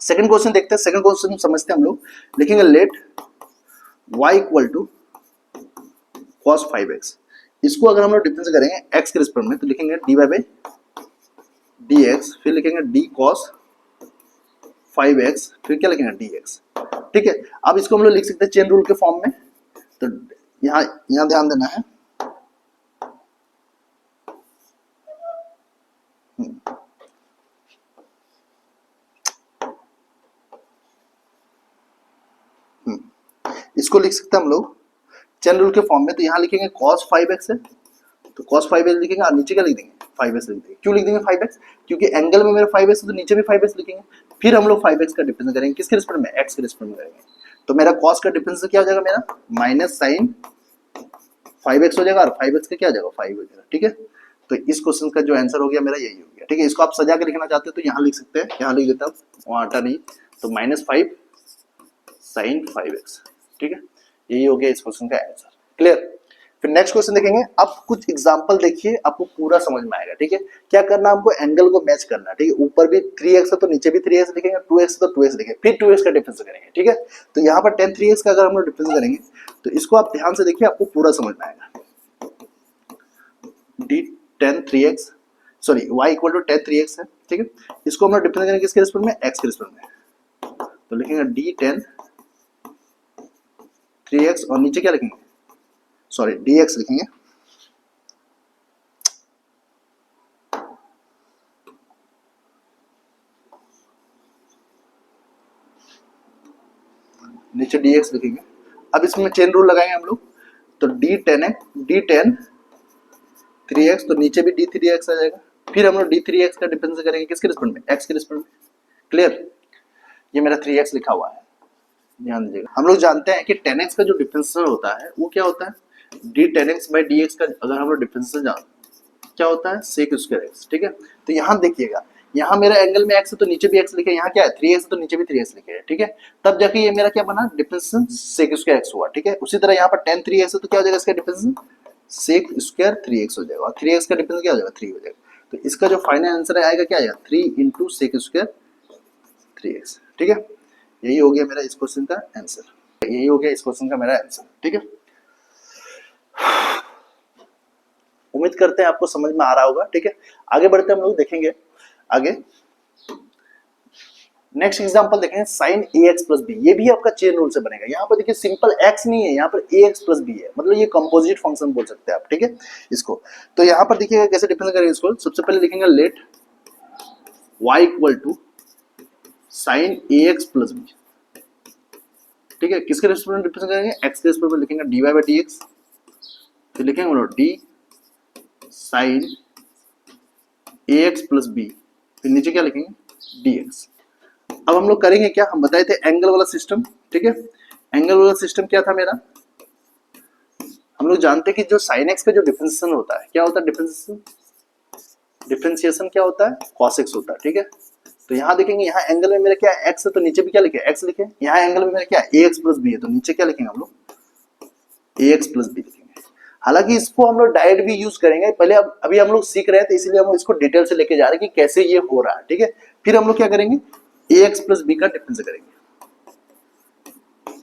Speaker 1: सेकंड क्वेश्चन देखते हैं। सेकंड क्वेश्चन समझते हैं हम लोग, लिखेंगे लेट y = cos 5x। इसको अगर हम लोग डिफरेंस करेंगे x के रिस्पेक्ट में तो लिखेंगे dy/dx, फिर लिखेंगे d cos 5x, फिर क्या लिखेंगे dx। ठीक है, अब इसको हम लोग लिख सकते हैं चेन रूल के फॉर्म में। तो यहाँ ध्यान देना है, इसको लिख सकते हैं हम लोग चेन रूल के फॉर्म में। तो यहाँ लिखेंगे cos 5x है तो cos 5x लिखेंगे, और नीचे क्या लिख देंगे, 5x लिख देंगे। क्यों लिख देंगे 5x, क्योंकि एंगल में मेरा 5x है तो नीचे भी 5x लिखेंगे। फिर हम लोग 5x का डिफरेंस करेंगे किसके रिस्पेक्ट में, x के रिस्पेक्ट में करेंगे। तो मेरा cos का डिफरेंस क्या हो जाएगा, मेरा माइनस sin 5x हो जाएगा, और 5x का क्या हो जाएगा, 5 हो जाएगा। ठीक है, तो इस क्वेश्चन का जो आंसर हो गया मेरा यही हो गया। ठीक है, इसको आप सजा के लिखना चाहते हो तो यहाँ लिख सकते हैं, यहाँ लिख देता हूँ, वहाँ आटा नहीं, तो -5 sin 5x। ठीक है, यही हो गया इस क्वेश्चन का आंसर। क्लियर। फिर नेक्स्ट क्वेश्चन देखेंगे। अब कुछ एग्जांपल देखिए, आपको पूरा समझ में आएगा। ठीक है, क्या करना, हमको एंगल को मैच करना है। ठीक है, ऊपर भी 3x है तो नीचे भी 3x लिखेंगे, 2x है तो 2x लिखेंगे, फिर 2x का डिफरेंस करेंगे। ठीक है, तो यहाँ पर tan 3x का अगर हम लोग डिफरेंस करेंगे तो इसको आप ध्यान से देखिए, आपको पूरा समझ में आएगा। d tan 3x, sorry y = tan 3x है। ठीक है, इसको हम लोग डिफरेंस करेंगे किसके रिस्पेक्ट में, x के रिस्पेक्ट में। तो लिखेंगे d tan 3x, और नीचे क्या लिखेंगे, सॉरी dx लिखेंगे। नीचे dx लिखेंगे। अब इसमें चेन रूल लगाएंगे हम लोग, तो d tan 3x, तो नीचे भी d 3x आ जाएगा। फिर हम लोग d 3x का डिफरेंस करेंगे किसके रिस्पेक्ट में, x के रिस्पेक्ट में। क्लियर। ये मेरा 3x लिखा हुआ है, ध्यान दीजिएगा। हम लोग जानते हैं कि tan x का जो डिफरेंशियल होता है वो क्या होता है, d tan x/dx का अगर हम लोग डिफरेंशियल जानते क्या होता है, sec² x। ठीक है, तो यहाँ देखिएगा, यहाँ मेरा एंगल में x है तो नीचे भी x लिखे, यहाँ क्या है 3x है तो नीचे भी 3x लिखे है। ठीक है, तब जाके ये मेरा क्या बना, डिफरेंशियल sec² x हुआ। ठीक है, उसी तरह यहाँ पर tan 3x है तो क्या हो जाएगा, इसका डिफरेंशियल sec² 3x हो जाएगा, और 3x का डिफरेंस क्या हो जाएगा, 3 हो जाएगा। तो इसका जो फाइनल आंसर आएगा क्या आएगा, 3 × sec² 3x। ठीक है, यही हो गया मेरा इस क्वेश्चन का आंसर, यही हो गया इस क्वेश्चन का मेरा आंसर। ठीक है, उम्मीद करते हैं आपको समझ में आ रहा होगा। ठीक है, आगे बढ़ते हम लोग देखेंगे आगे। नेक्स्ट एग्जांपल देखेंगे sin ax + b। ये भी आपका चेन रूल से बनेगा। यहाँ पर देखिए सिंपल x नहीं है, यहाँ पर ax + b है, मतलब ये कंपोजिट फंक्शन बोल सकते हैं आप। ठीक है, इसको तो यहाँ पर देखिएगा कैसे डिफरेंस करेंगे इसको। सबसे पहले लिखेंगे let y = sin ax + b। ठीक है, किसके रिस्पेक्ट में डिफरेंस करेंगे, x के रिस्पेक्ट में लिखेंगे dy/dx, फिर लिखेंगे हम लोग d sin ax + b, फिर नीचे क्या लिखेंगे dx। अब हम लोग करेंगे क्या, हम बताए थे एंगल वाला सिस्टम। ठीक ठीक है। एंगल वाला सिस्टम क्या था मेरा, हम लोग जानते हैं कि जो साइन एक्स का जो डिफरेंशिएशन होता है, क्या होता है डिफरेंशिएशन, डिफरेंशिएशन क्या होता है, cos x होता है, ठीक है। तो यहाँ देखेंगे, यहाँ एंगल में मेरा क्या है x है, तो नीचे भी क्या लिखे x लिखे, यहाँ एंगल में मेरा क्या है ax प्लस b है, तो नीचे क्या लिखेंगे हम लोग ax प्लस b लिखेंगे। हालांकि इसको हम लोग डायरेक्ट भी यूज करेंगे, पहले अभी हम लोग सीख रहे हैं, तो इसलिए हम इसको डिटेल से लेके जा रहे हैं कि कैसे ये हो रहा है, ठीक है। फिर हम लोग क्या करेंगे, ax प्लस b का डिफरेंस करेंगे,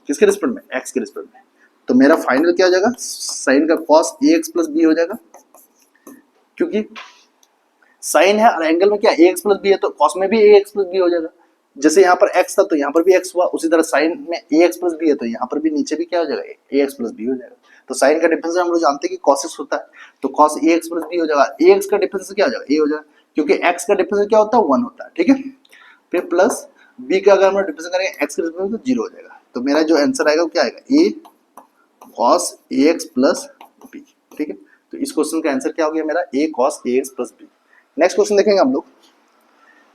Speaker 1: किसके रिस्पेक्ट में, x के रिस्पेक्ट में। तो मेरा फाइनल क्या हो जाएगा, साइन का cos ax प्लस b हो जाएगा, क्योंकि साइन है और एंगल में क्या ax प्लस b है, तो cos में भी ax प्लस b हो जाएगा। जैसे यहाँ पर x था तो यहाँ पर भी x हुआ, उसी तरह साइन में ax प्लस b है तो यहाँ पर भी नीचे भी क्या हो जाएगा, ax प्लस b हो जाएगा। तो साइन का डिफरेंस हम लोग जानते हैं कि cos x होता है, तो cos ax प्लस b हो जाएगा, ax का डिफरेंस क्या हो जाएगा, a हो जाएगा, क्योंकि x का डिफरेंस क्या होता है 1 होता है, ठीक है। फिर प्लस b का अगर हम लोग डिफरेंस करेंगे x के रिस्पेक्ट में तो 0 हो जाएगा। तो मेरा जो आंसर आएगा वो क्या आएगा, a cos ax plus b, ठीक है। तो इस क्वेश्चन का आंसर क्या हो गया मेरा, a cos ax plus b। Next question देखेंगे हम लोग।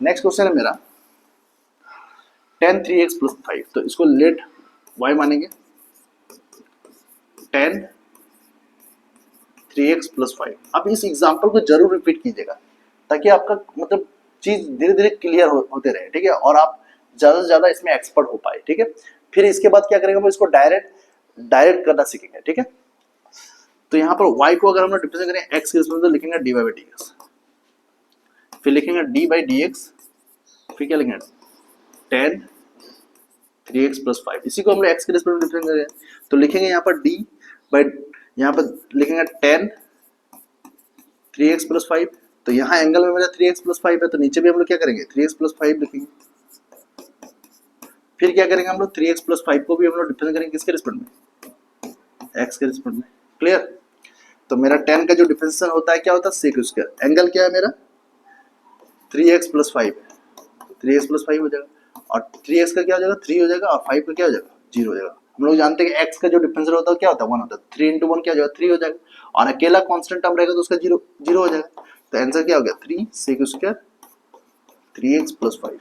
Speaker 1: नेक्स्ट क्वेश्चन है मेरा tan 3x प्लस 5, तो इसको लेट y मानेंगे, tan 3x प्लस 5। अब इस एग्जांपल को जरूर रिपीट कीजिएगा ताकि आपका मतलब चीज धीरे धीरे क्लियर होते रहे, ठीक है, और आप ज्यादा से ज्यादा इसमें एक्सपर्ट हो पाए, ठीक है। फिर इसके बाद क्या करेंगे, हम इसको डायरेक्ट करना सीखेंगे, ठीक है। तो यहाँ पर y को अगर हम रिप्रेजेंट करें x के रिस्पेक्ट में तो लिखेंगे dy बाई dx, फिर लिखेंगे d बाई dx, फिर क्या लिखेंगे tan 3x प्लस 5, इसी को हम लोग x के रिस्पेक्ट में डिफरेंस करेंगे तो लिखेंगे यहाँ पर d बाई, यहाँ पर लिखेंगे tan 3x प्लस 5। तो यहाँ एंगल में मेरा 3x प्लस 5 है तो नीचे भी हम लोग क्या करेंगे 3x प्लस 5 लिखेंगे। फिर क्या करेंगे हम लोग 3x प्लस 5 को भी हम लोग डिफरेंस करेंगे किसके रिस्पेक्ट में, x के रिस्पेक्ट में, क्लियर। तो मेरा tan का जो डिफरेंशिएशन होता है क्या होता है sec स्क्वायर, एंगल क्या है मेरा 3x प्लस 5 है, 3x प्लस 5 हो जाएगा, और 3x का क्या हो जाएगा 3 हो जाएगा, और 5 का क्या हो जाएगा 0 हो जाएगा। हम लोग जानते हैं कि x का जो डिफरेंशियल होता है क्या होता है 1 होता है, 3 into 1 क्या हो जाएगा 3 हो जाएगा, और अकेला कांस्टेंट टर्म रहेगा तो उसका 0 हो जाएगा। तो आंसर क्या हो गया 3 sec स्क्वायर 3x प्लस 5।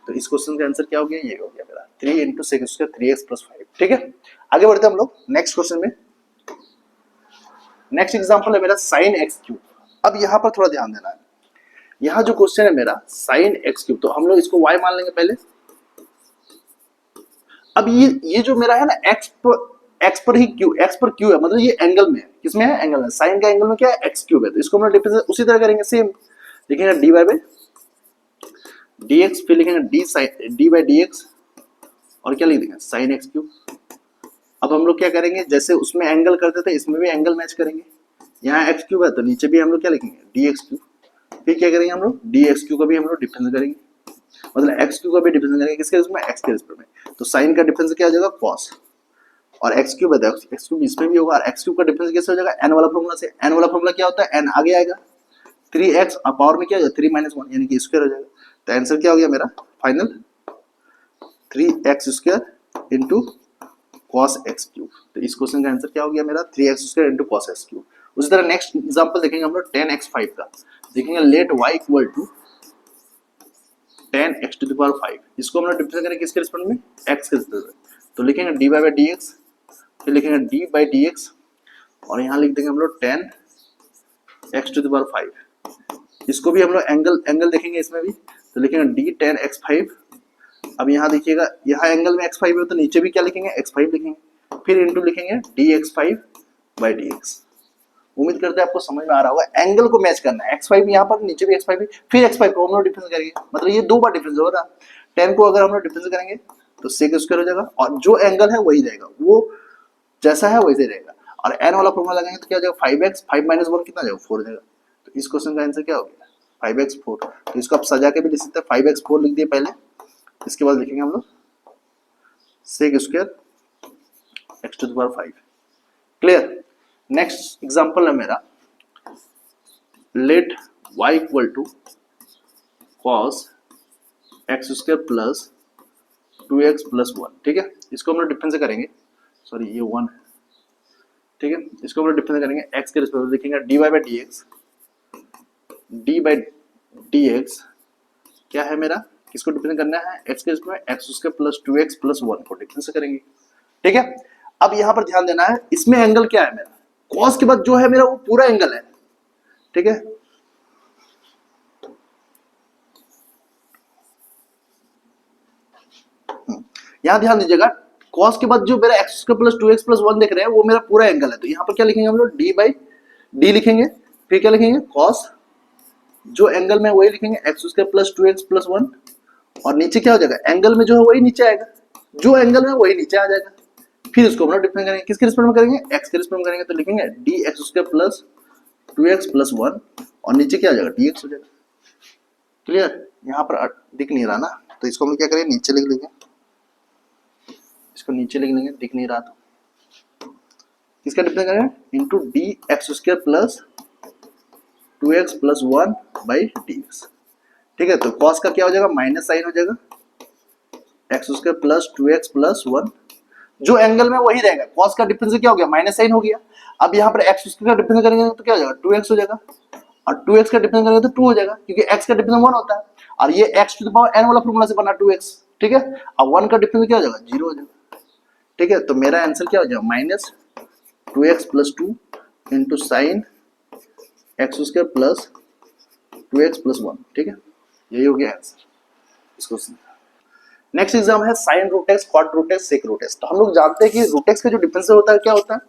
Speaker 1: तो इस क्वेश्चन का आंसर क्या हो गया, ये हो गया मेरा 3 into sec square 3x plus 5, ठीक है। आगे बढ़ते हैं हम लोग नेक्स्ट क्वेश्चन में। नेक्स्ट एग्जांपल है मेरा sin x क्यूब। अब यहाँ पर थोड़ा ध्यान देना है, यहाँ जो क्वेश्चन है मेरा sin x क्यूब, तो हम लोग इसको y मान लेंगे पहले। अब ये जो मेरा है ना x पर ही क्यू, x पर क्यू है, मतलब ये एंगल में है, किसमें है एंगल में, साइन का एंगल में क्या है x क्यूब है, तो इसको हम लोग डिफरेंस उसी तरह करेंगे, सेम लिखेंगे dy बाई dx, फिर लिखेंगे d बाई dx, और क्या लिख देंगे sin x क्यूब। अब हम लोग क्या करेंगे, जैसे उसमें एंगल करते थे इसमें भी एंगल मैच करेंगे, यहाँ x क्यूब है तो नीचे भी हम लोग क्या लिखेंगे dx क्यूब, फिर क्या करेंगे हम लोग dx क्यूब का भी हम लोग डिफरेंस करेंगे, मतलब x क्यूब का भी डिफरेंस करेंगे किसके रिस्पेक्ट में, x के रिस्पेक्ट में। तो साइन का डिफरेंस क्या हो जाएगा cos, और x क्यूब है तो x क्यूब इसमें भी होगा, और x क्यूब का डिफरेंस कैसे हो जाएगा n वाला फॉर्मूला से, n वाला फॉर्मूला क्या होता है n आगे आएगा, 3x और पावर में क्या हो जाएगा 3 - 1 यानी कि स्क्वायर हो जाएगा। तो आंसर क्या हो गया मेरा final 3x square into cos x cube. तो इस क्वेश्चन का आंसर क्या हो गया मेरा 3x square into cos x cube. उसी तरह नेक्स्ट एग्जांपल देखेंगे हम लोग tan x 5 का, देखेंगे let y equal to tan x to the power 5, इसको हम लोग डिफरेंस करेंगे किसके रिस्पेक्ट में, x के रिस्पेक्ट में। तो लिखेंगे dy बाई dx, फिर लिखेंगे d बाई dx, और यहाँ लिख देंगे हम लोग tan x to the power 5। इसको भी हम लोग एंगल देखेंगे इसमें भी, तो लिखेंगे d tan x 5। अब यहाँ देखिएगा यहाँ एंगल में x5 है तो नीचे भी क्या लिखेंगे x5 लिखेंगे, फिर इंटू लिखेंगे dx5 बाई dx। उम्मीद करते हैं आपको समझ में आ रहा होगा, एंगल को मैच करना है, x5 यहाँ पर नीचे भी x5 है, फिर x5 को हम लोग डिफरेंस करेंगे, मतलब ये 2 बार डिफरेंस हो रहा है। 10 को अगर हम लोग डिफरेंस करेंगे तो sec स्क्वायर हो जाएगा, और जो एंगल है वही रहेगा, वो जैसा है वैसे रहेगा, और n वाला फॉर्मूला लगाएंगे तो क्या हो जाएगा 5x, 5 - 1 कितना हो जाएगा 4 हो जाएगा। तो इस क्वेश्चन का आंसर क्या हो गया 5x 4। तो इसको आप सजा के भी लिख सकते हैं, 5x 4 लिख दिए पहले, इसके बाद लिखेंगे हम लोग sec square x to the power 5, clear. Next example है मेरा let y equal to cos x square plus 2x plus 1, ठीक है। इसको हम लोग डिफरेंस करेंगे, सॉरी ये 1 है, ठीक है। इसको हम लोग डिफरेंस करेंगे x के रिस्पेक्ट में, लिखेंगे dy by dx, d by dx क्या है मेरा किसको डिफरेंस करना है, एक्स के रिस्पेक्ट में x square plus 2x plus 1 को डिफरेंस करेंगे। ठीक है, अब यहां पर ध्यान देना है, इसमें एंगल क्या है मेरा, कॉस के बाद जो है मेरा वो पूरा एंगल है। ठीक है, यहां ध्यान दीजिएगा, कॉस के बाद जो मेरा x square plus 2x plus 1 देख रहे हैं वो मेरा पूरा एंगल है। तो यहां पर क्या लिखेंगे हम लोग, डी बाई डी लिखेंगे, फिर क्या लिखेंगे, कॉस जो एंगल में वही लिखेंगे x square plus 2x plus 1, और नीचे क्या हो जाएगा, एंगल में जो है वही नीचे आएगा, जो एंगल में वही नीचे आ जाएगा। फिर इसको हम लोग डिफरेंस करेंगे, किसके रिस्पेक्ट में करेंगे, एक्स के रिस्पेक्ट में करेंगे, तो लिखेंगे d x square plus 2x plus 1, और नीचे क्या आ जाएगा, dx हो जाएगा। क्लियर, यहाँ पर दिख नहीं रहा ना, तो इसको हम लोग क्या करेंगे, नीचे लिख लेंगे, इसको नीचे लिख लेंगे, दिख नहीं रहा तो किसका डिफरेंस करेंगे, into D x square plus 2x plus 1 by dx। ठीक है, तो cos का क्या हो जाएगा, माइनस साइन हो जाएगा, x square plus 2x plus 1, जो एंगल में वही रहेगा, cos का डिफरेंस क्या हो गया, माइनस साइन हो गया। अब यहाँ पर एक्स स्क्वायर का डिफरेंस करेंगे तो क्या हो जाएगा, 2x हो जाएगा, और 2x का डिफरेंस करेंगे तो 2 हो जाएगा, क्योंकि x का डिफरेंस 1 होता है, और ये x to the power n वाला फॉर्मूला से बना 2x। ठीक है, अब 1 का डिफरेंस क्या हो जाएगा, 0 हो जाएगा। ठीक है, तो मेरा आंसर क्या हो जाएगा, minus 2x plus 2 into sine x square plus 2x plus 1। ठीक है, यही हो गया आंसर इसको। नेक्स्ट एग्जाम है sine root x, cot root x, sec root x. तो हम लोग जानते हैं कि रूट एक्स का जो डिफरेंशियल होता है क्या होता है,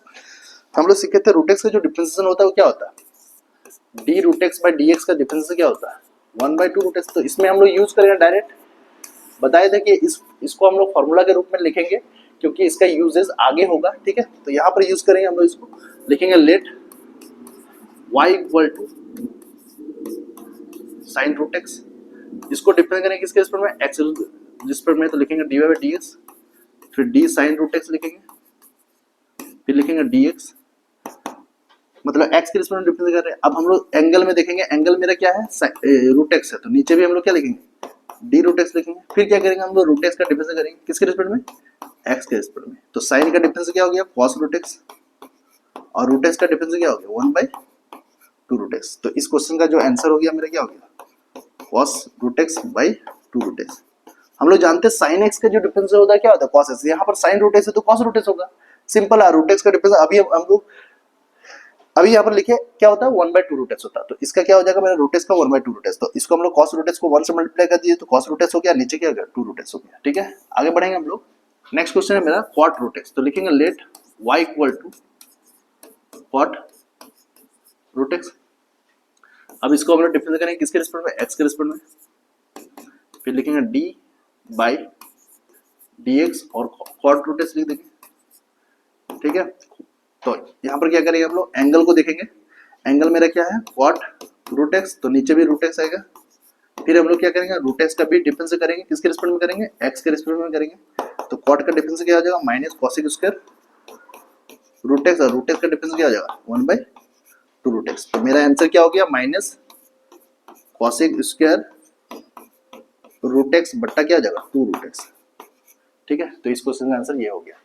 Speaker 1: हम लोग सीखे थे रूट एक्स का जो डिफरेंशियल होता है वो क्या होता है, d root x by d x का डिफरेंशियल क्या होता है, 1/2 रूट एक्स। तो इसमें हम लोग यूज करेंगे डायरेक्ट, बताए थे कि इसको हम लोग फॉर्मूला के रूप में लिखेंगे क्योंकि इसका यूजेस आगे होगा। ठीक है, तो यहाँ पर यूज करेंगे हम लोग, इसको लिखेंगे let y equal to sine root x, इसको डिफरेंस करेंगे किसके रिस्पेक्ट में, एक्स रिस्पेक्ट में, तो लिखेंगे d y by d x, फिर डी साइन रूट एक्स लिखेंगे, फिर लिखेंगे डी एक्स, मतलब एक्स के रिस्पेक्ट में डिफरेंस कर रहे हैं। अब हम लोग एंगल में देखेंगे, एंगल मेरा क्या है, रूट एक्स है, तो नीचे भी हम लोग क्या लिखेंगे, डी रूट एक्स लिखेंगे, फिर क्या करेंगे हम लोग, रूट एक्स का डिफरेंस करेंगे किसके रिस्पेक्ट में, एक्स के रिस्पेक्ट में। तो साइन का डिफरेंस क्या हो गया, कॉस रूट एक्स, और रूट एक्स का डिफरेंस क्या हो गया, 1/2 रूट एक्स। तो इस क्वेश्चन का जो आंसर हो गया मेरा क्या हो गया, cos root x by 2 root x. हम लोग जानते हैं साइन एक्स का जो डिफरेंस होता है क्या होता है, cos एक्स, यहाँ पर साइन रूट एक्स है तो cos रूट एक्स होगा, सिंपल है। रूट एक्स का डिफरेंस अभी हम लोग अभी यहाँ पर लिखे क्या होता है, 1/2 रूट एक्स होता है, तो इसका क्या हो जाएगा मेरा, रूट एक्स का 1/2 रूट एक्स। तो इसको हम लोग cos रूट एक्स को 1 से मल्टीप्लाई कर दिए तो cos रूट एक्स हो गया, नीचे क्या हो गया, 2 रूट एक्स हो गया। ठीक है, आगे बढ़ेंगे हम लोग। नेक्स्ट क्वेश्चन है मेरा cot रूट एक्स, तो लिखेंगे let y equal to cot root x. अब इसको हम लोग डिफरेंस करेंगे किसके रिस्पेक्ट में, एक्स के रिस्पेक्ट में, फिर लिखेंगे डी बाई डी एक्स और कॉट रूट एक्स लिख देंगे। ठीक है, तो यहाँ पर क्या करेंगे हम लोग, एंगल को देखेंगे, एंगल मेरा क्या है, कॉट रूट एक्स, तो नीचे भी रूट एक्स आएगा। फिर हम लोग क्या करेंगे, रूट एक्स का भी डिफरेंस करेंगे, किसके रिस्पेक्ट में करेंगे, एक्स के रिस्पेक्ट में करेंगे। तो कॉट का डिफरेंस क्या हो जाएगा, minus cosec square root x, और रूट एक्स का डिफरेंस क्या हो जाएगा, 1/2 रूट एक्स। तो मेरा आंसर क्या हो गया, minus cosec square root x बट्टा क्या हो जाएगा, 2 रूट एक्स। ठीक है, तो इस क्वेश्चन का आंसर ये हो गया।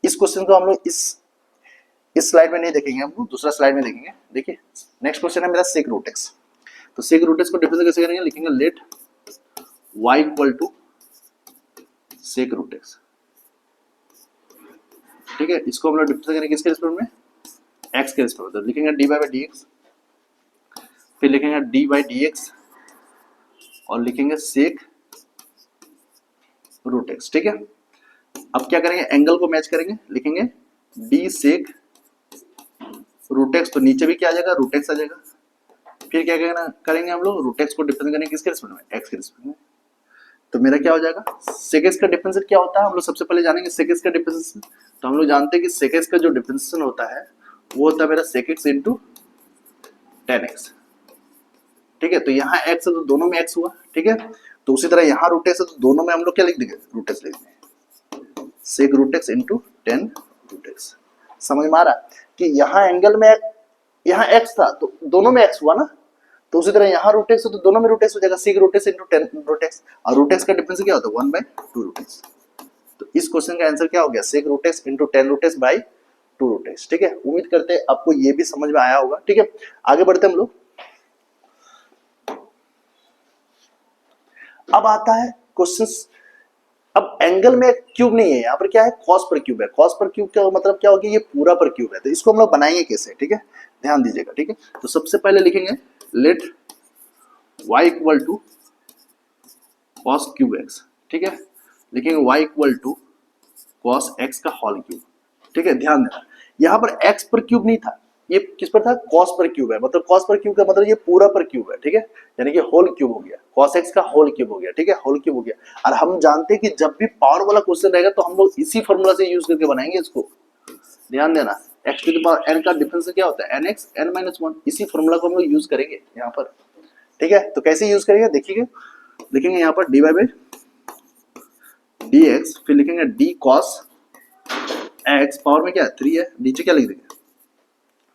Speaker 1: इस क्वेश्चन को हम लोग इस स्लाइड में नहीं देखेंगे, हम लोग दूसरा स्लाइड में देखेंगे। देखिए नेक्स्ट क्वेश्चन है मेरा सेक रूट एक्स। तो सेक रूट एक्स को डिफरेंस कैसे करेंगे, लिखेंगे let y equal to sec root x. ठीक है, इसको हम लोग डिफरेंस करेंगे किसके रिस्पेक्ट में, एक्स के रिस्पेक्ट में, तो लिखेंगे डी बाई डी एक्स, फिर लिखेंगे डी बाई डी एक्स, और लिखेंगे सेक रूट एक्स। ठीक है, अब क्या करेंगे, एंगल को मैच करेंगे, लिखेंगे डी सेक रूट एक्स, तो नीचे भी क्या आ जाएगा, रूट एक्स आ जाएगा। फिर क्या करेंगे हम लोग, रूट एक्स को डिफरेंस करेंगे किसके रिस्पेक्ट में, एक्स के रिस्पेक्ट में। तो मेरा क्या हो जाएगा, सेक एक्स का डिफरेंस क्या होता है, हम लोग सबसे पहले जानेंगे सेक एक्स का डिफरेंस। तो हम लोग जानते हैं कि सेक एक्स का जो डिफरेंशिएशन होता है वो होता है मेरा sec x into tan x. ठीक है, तो यहाँ एक्स है तो दोनों में एक्स हुआ। ठीक है, तो उसी तरह यहाँ रूट एक्स है तो दोनों में हम लोग क्या लिख देंगे, रूट एक्स लिख देंगे, sec root x into 10 root x. समझ में आ रहा कि यहाँ एंगल में यहाँ एक्स था तो दोनों में एक्स हुआ ना, तो उसी तरह यहाँ रूट एक्स है तो दोनों में रूट एक्स हो जाएगा, sec root x into 10 root x, और रूट एक्स का डिफरेंस क्या होता है, 1/2 रूट एक्स। तो इस क्वेश्चन का आंसर क्या हो गया, sec root x into 10 root x by 2 root x. ठीक है, उम्मीद करते हैं आपको ये भी समझ में आया होगा। ठीक है, आगे बढ़ते हम लोग। अब आता है क्वेश्चंस, अब एंगल में क्यूब नहीं है, यहाँ पर क्या है कॉस पर क्यूब है। कॉस पर क्यूब का मतलब क्या होगी, ये पूरा पर क्यूब है। तो इसको हम लोग बनाएंगे कैसे, ठीक है, ध्यान दीजिएगा, ठीक है। तो सबसे पहले लिखेंगे let y equal to cos cube x, ठीक है, लिखेंगे y equal to cos x का होल क्यूब, ठीक है। ध्यान देना यहाँ पर x पर क्यूब नहीं था, ये किस पर था, कॉस पर क्यूब है, मतलब कॉस पर क्यूब का मतलब ये पूरा पर क्यूब है, ठीक है, यानी कि होल क्यूब हो गया, कॉस एक्स का होल क्यूब हो गया, ठीक है, होल क्यूब हो गया। और हम जानते हैं कि जब भी पावर वाला क्वेश्चन रहेगा तो हम लोग इसी फॉर्मूला से यूज करके बनाएंगे इसको। ध्यान देना x to the power n का डिफरेंस क्या होता है nx n माइनस 1, इसी फॉर्मूला को हम लोग यूज करेंगे यहाँ पर, ठीक है। तो कैसे यूज करेंगे देखिए, लिखेंगे यहाँ पर dy बाई dx, फिर लिखेंगे d cos x, पावर में क्या है 3 है, नीचे क्या लिख देंगे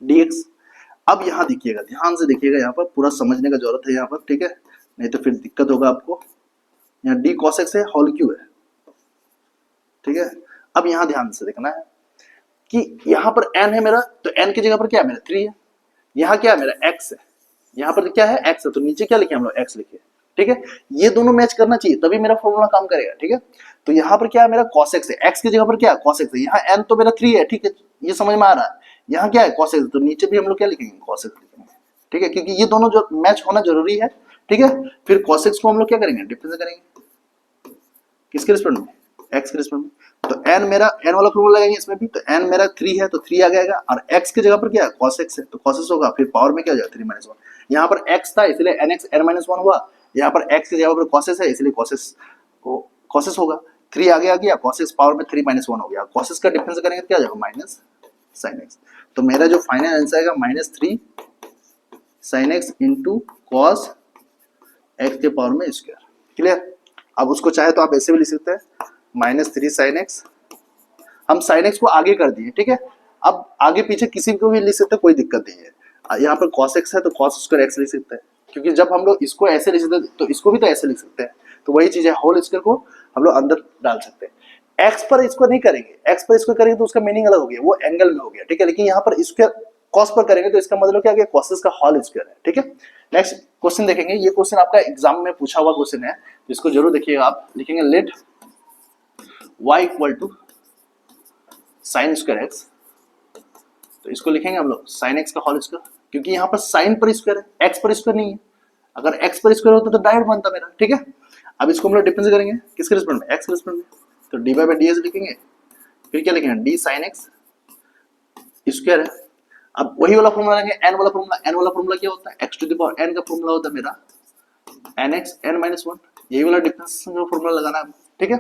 Speaker 1: dx। अब यहाँ देखिएगा, ध्यान से देखिएगा, यहाँ पर पूरा समझने का जरूरत है यहाँ पर, ठीक है, नहीं तो फिर दिक्कत होगा आपको। यहाँ d cos x है, होल क्यूब है, ठीक है। अब यहाँ ध्यान से देखना है कि यहाँ पर n है मेरा, तो n की जगह पर क्या है मेरा 3 है, यहाँ क्या है मेरा x है, यहाँ पर क्या है x है, तो नीचे क्या लिखे हम लोग x लिखे, ठीक है। ये दोनों मैच करना चाहिए तभी मेरा फॉर्मूला काम करेगा, ठीक है। तो यहाँ पर क्या है मेरा cos x है, x की जगह पर क्या है cos x है, यहाँ n तो मेरा 3 है, ठीक है, ये समझ में आ रहा है। यहाँ क्या है cos x, तो नीचे भी हम लोग क्या लिखेंगे cos x लिखेंगे, ठीक है, क्योंकि ये दोनों जो मैच होना जरूरी है, ठीक है। फिर cos x को हम लोग क्या करेंगे, डिफरेंस करेंगे, किसके रिस्पेक्ट में, x के रिस्पेक्ट में। तो n मेरा n वाला फॉर्मूला लगाएंगे इसमें भी, तो n मेरा 3 है तो 3 आ जाएगा, और x की जगह पर क्या है cos x है, तो cos x होगा, फिर पावर में क्या हो जाएगा 3 माइनस 1। यहाँ पर x था इसलिए nx n माइनस 1 हुआ, यहाँ पर x की जगह पर cos x है इसलिए cos x होगा, 3 आगे आ गया, cos x पावर में 3 माइनस 1 हो गया, cos x का डिफरेंस करेंगे क्या आ जाएगा माइनस sin x। तो मेरा जो फाइनल आंसर आएगा -3 sin x into cos x के पावर में स्क्वायर, क्लियर। अब उसको चाहे तो आप ऐसे भी लिख सकते हैं -3 sin x, हम sin x को आगे कर दिए, ठीक है। अब आगे पीछे किसी को भी लिख सकते हैं, कोई दिक्कत नहीं है। यहाँ पर cos x है तो cos स्क्वायर x लिख सकते हैं, क्योंकि जब हम लोग इसको ऐसे लिख सकते हैं तो इसको भी तो ऐसे लिख सकते हैं, तो वही चीज है, होल स्क्वायर को हम लोग अंदर डाल सकते हैं। x पर इसको नहीं करेंगे, x पर इसको करेंगे तो उसका मीनिंग अलग हो गया, वो एंगल में हो गया, ठीक है। लेकिन यहाँ पर स्क्वायर cos पर करेंगे तो इसका मतलब क्या हो गया, cos का होल स्क्वायर है, ठीक है। नेक्स्ट क्वेश्चन देखेंगे, ये क्वेश्चन आपका एग्जाम में पूछा हुआ क्वेश्चन है, इसको जरूर देखिएगा आप। लिखेंगे let y equal to sine square x, तो इसको लिखेंगे हम लोग साइन एक्स का होल स्क्वायर, क्योंकि यहाँ पर साइन पर स्क्वायर है, एक्स पर स्क्वायर नहीं है। अगर एक्स पर स्क्वायर होता तो डायरेक्ट बनता मेरा, ठीक है। अब इसको हम लोग डिफरेंस करेंगे किसके रिस्पेक्ट में, एक्स के रिस्पेक्ट में, तो डी बाई डी एस लिखेंगे, फिर क्या लिखेंगे डी साइन एक्स स्क्वायर है। अब वही वाला फॉर्मूला लेंगे, एन वाला फॉर्मूला, एन वाला फॉर्मूला क्या होता है, x to the power n का फॉर्मूला होता है मेरा एन एक्स एन माइनस 1, यही वाला डिफरेंस का फॉर्मूला लगाना है, ठीक है।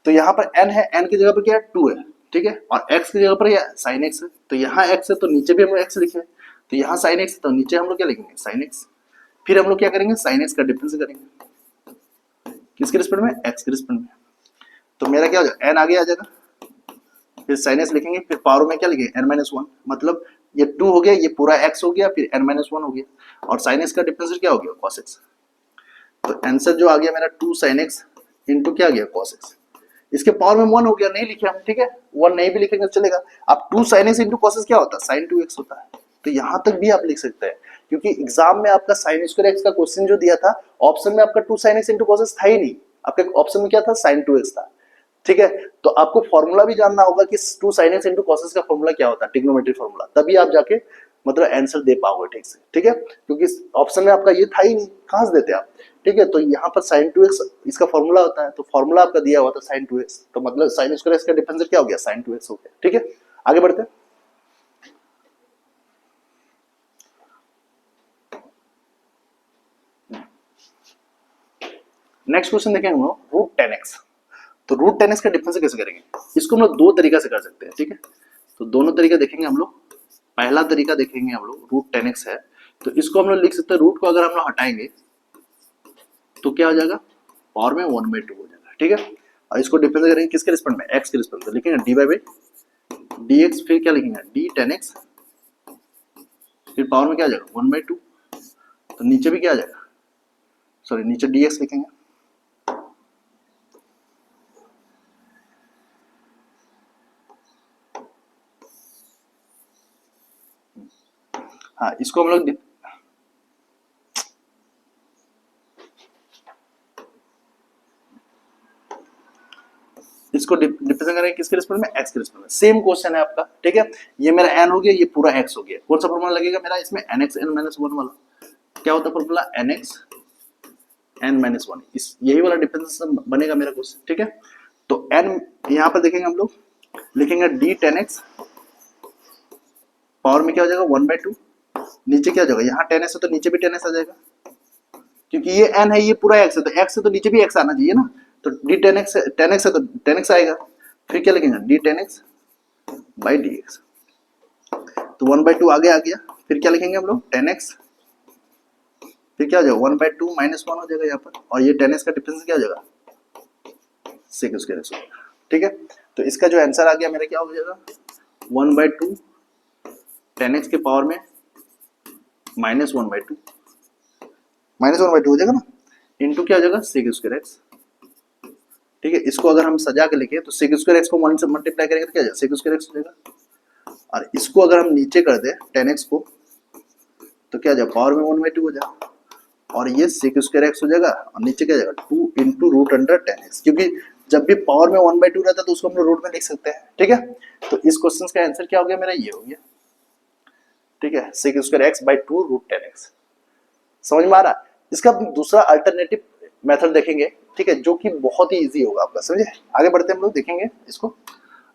Speaker 1: तो यहाँ पर n है, n की जगह पर क्या है 2 है, ठीक है, और x की जगह पर क्या sin x है, तो यहाँ x है तो नीचे भी हम लोग x लिखे, तो यहाँ sin x है तो नीचे हम लोग क्या लिखेंगे sin x। फिर हम लोग क्या करेंगे sin x का डिफरेंस करेंगे किसके रिस्पेक्ट में, x के रिस्पेक्ट में। तो मेरा क्या हो जाएगा n आगे आ जाएगा, फिर sin x लिखेंगे, फिर पावर में क्या लिखेंगे n माइनस 1, मतलब ये 2 हो गया, ये पूरा x हो गया, फिर n माइनस 1 हो गया, और sin x का डिफरेंस क्या हो गया cos x। तो आंसर जो आ गया मेरा 2 sin x इंटू क्या आ गया cos x, इसके पावर में 1 हो गया, नहीं लिखे हम, ठीक है, 1 नहीं भी लिखेंगे चलेगा। अब 2 sin x into cos x क्या होता है sin 2x होता है, तो यहाँ तक भी आप लिख सकते हैं, क्योंकि एग्जाम में आपका sin स्क्वायर x का क्वेश्चन जो दिया था, ऑप्शन में आपका 2 sin x into cos x था ही नहीं, आपके ऑप्शन में क्या था sin 2x था, ठीक है। तो आपको फॉर्मूला भी जानना होगा कि 2 sin x into cos x का फॉर्मूला क्या होता है, ट्रिग्नोमेट्री फॉर्मूला, तभी आप जाके मतलब आंसर दे पाओगे ठीक से, ठीक है, क्योंकि ऑप्शन में आपका ये था ही नहीं, कहां से देते आप, ठीक है। तो यहाँ पर sin 2x इसका फॉर्मूला होता है, तो फॉर्मूला आपका दिया हुआ था sin 2x, तो मतलब sin स्क्वायर x का डिफरेंस क्या हो गया sin 2x हो गया, ठीक है। आगे बढ़ते हैं, नेक्स्ट क्वेश्चन देखेंगे हम लोग रूट 10x। तो रूट 10x का डिफरेंस कैसे करेंगे, इसको हम लोग दो तरीका से कर सकते हैं, ठीक है। तो दोनों तरीका देखेंगे हम लोग, पहला तरीका देखेंगे हम लोग रूट 10x है, तो इसको हम लोग लिख सकते हैं, रूट को अगर हम लोग हटाएंगे तो क्या हो जाएगा पावर में 1/2 हो जाएगा, ठीक है। और इसको डिफरेंस करेंगे किसके रिस्पेक्ट में, x के रिस्पेक्ट में, तो लिखेंगे डी बाई dx, फिर क्या लिखेंगे डी 10x, फिर पावर में क्या आ जाएगा 1/2, तो नीचे भी क्या आ जाएगा, सॉरी नीचे dx लिखेंगे, हाँ इसको हम लोग इसको डिफरेंशिएट करेंगे किसके रिस्पेक्ट में, एक्स के रिस्पेक्ट में। सेम क्वेश्चन है आपका, ठीक है। ये मेरा एन हो गया, ये पूरा एक्स हो गया। कौन सा फॉर्मूला लगेगा मेरा इसमें, n x n minus one वाला। क्या होता है formula, n x n minus one, इस यही वाला डिफरेंशिएशन बनेगा मेरा क्वेश्चन, ठीक है। तो एन यहाँ पर देखेंगे हम लोग, लिखेंगे डी टेन एक्स, पावर में क्या हो जाएगा 1/2, नीचे क्या हो जाएगा, यहाँ टेन एक्स है तो नीचे भी टेन एक्स आ जाएगा, क्योंकि ये एन है, ये पूरा एक्स है, तो एक्स है तो नीचे भी एक्स आना चाहिए ना। तो डी टेन एक्स है तो टेन एक्स आएगा। फिर क्या लिखेंगे, D ten x by d x, तो 1/2 आगे आ गया। फिर क्या लिखेंगे हम लोग, टेन एक्स, फिर क्या हो जाएगा 1/2 माइनस वन हो जाएगा यहाँ पर, और ये टेन एक्स का डिफरेंस क्या हो जाएगा, सेक स्क्वायर एक्स, ठीक है। तो इसका जो आंसर आ गया मेरा क्या हो जाएगा, 1/2 टेन एक्स के पावर में माइनस 1/2 हो जाएगा ना, इंटू क्या हो जाएगा, सेक स्क्वायर एक्स, ठीक है। इसको अगर हम सजा के लिखे तो सेक स्क्वायर एक्स को 1 से मल्टीप्लाई करेंगे तो क्या हो जाएगा, सेक स्क्वायर एक्स हो जाएगा। और इसको अगर हम नीचे कर दे टेन एक्स को, तो क्या हो जाएगा, पावर में 1/2 हो जाएगा, और ये सेक स्क्वायर एक्स हो जाएगा, और नीचे क्या हो जाएगा 2 into root under tan x, क्योंकि जब भी पावर में 1/2 रहता है तो उसको हम लोग रूट में लिख सकते हैं, ठीक है। तो इस क्वेश्चन का आंसर क्या हो गया मेरा, ये हो गया, ठीक है, sec square x by 2 root tan x. समझ में आ रहा है। इसका दूसरा अल्टरनेटिव मेथड देखेंगे, ठीक है, जो कि बहुत ही इजी होगा आपका, समझे। आगे बढ़ते हम लोग देखेंगे इसको,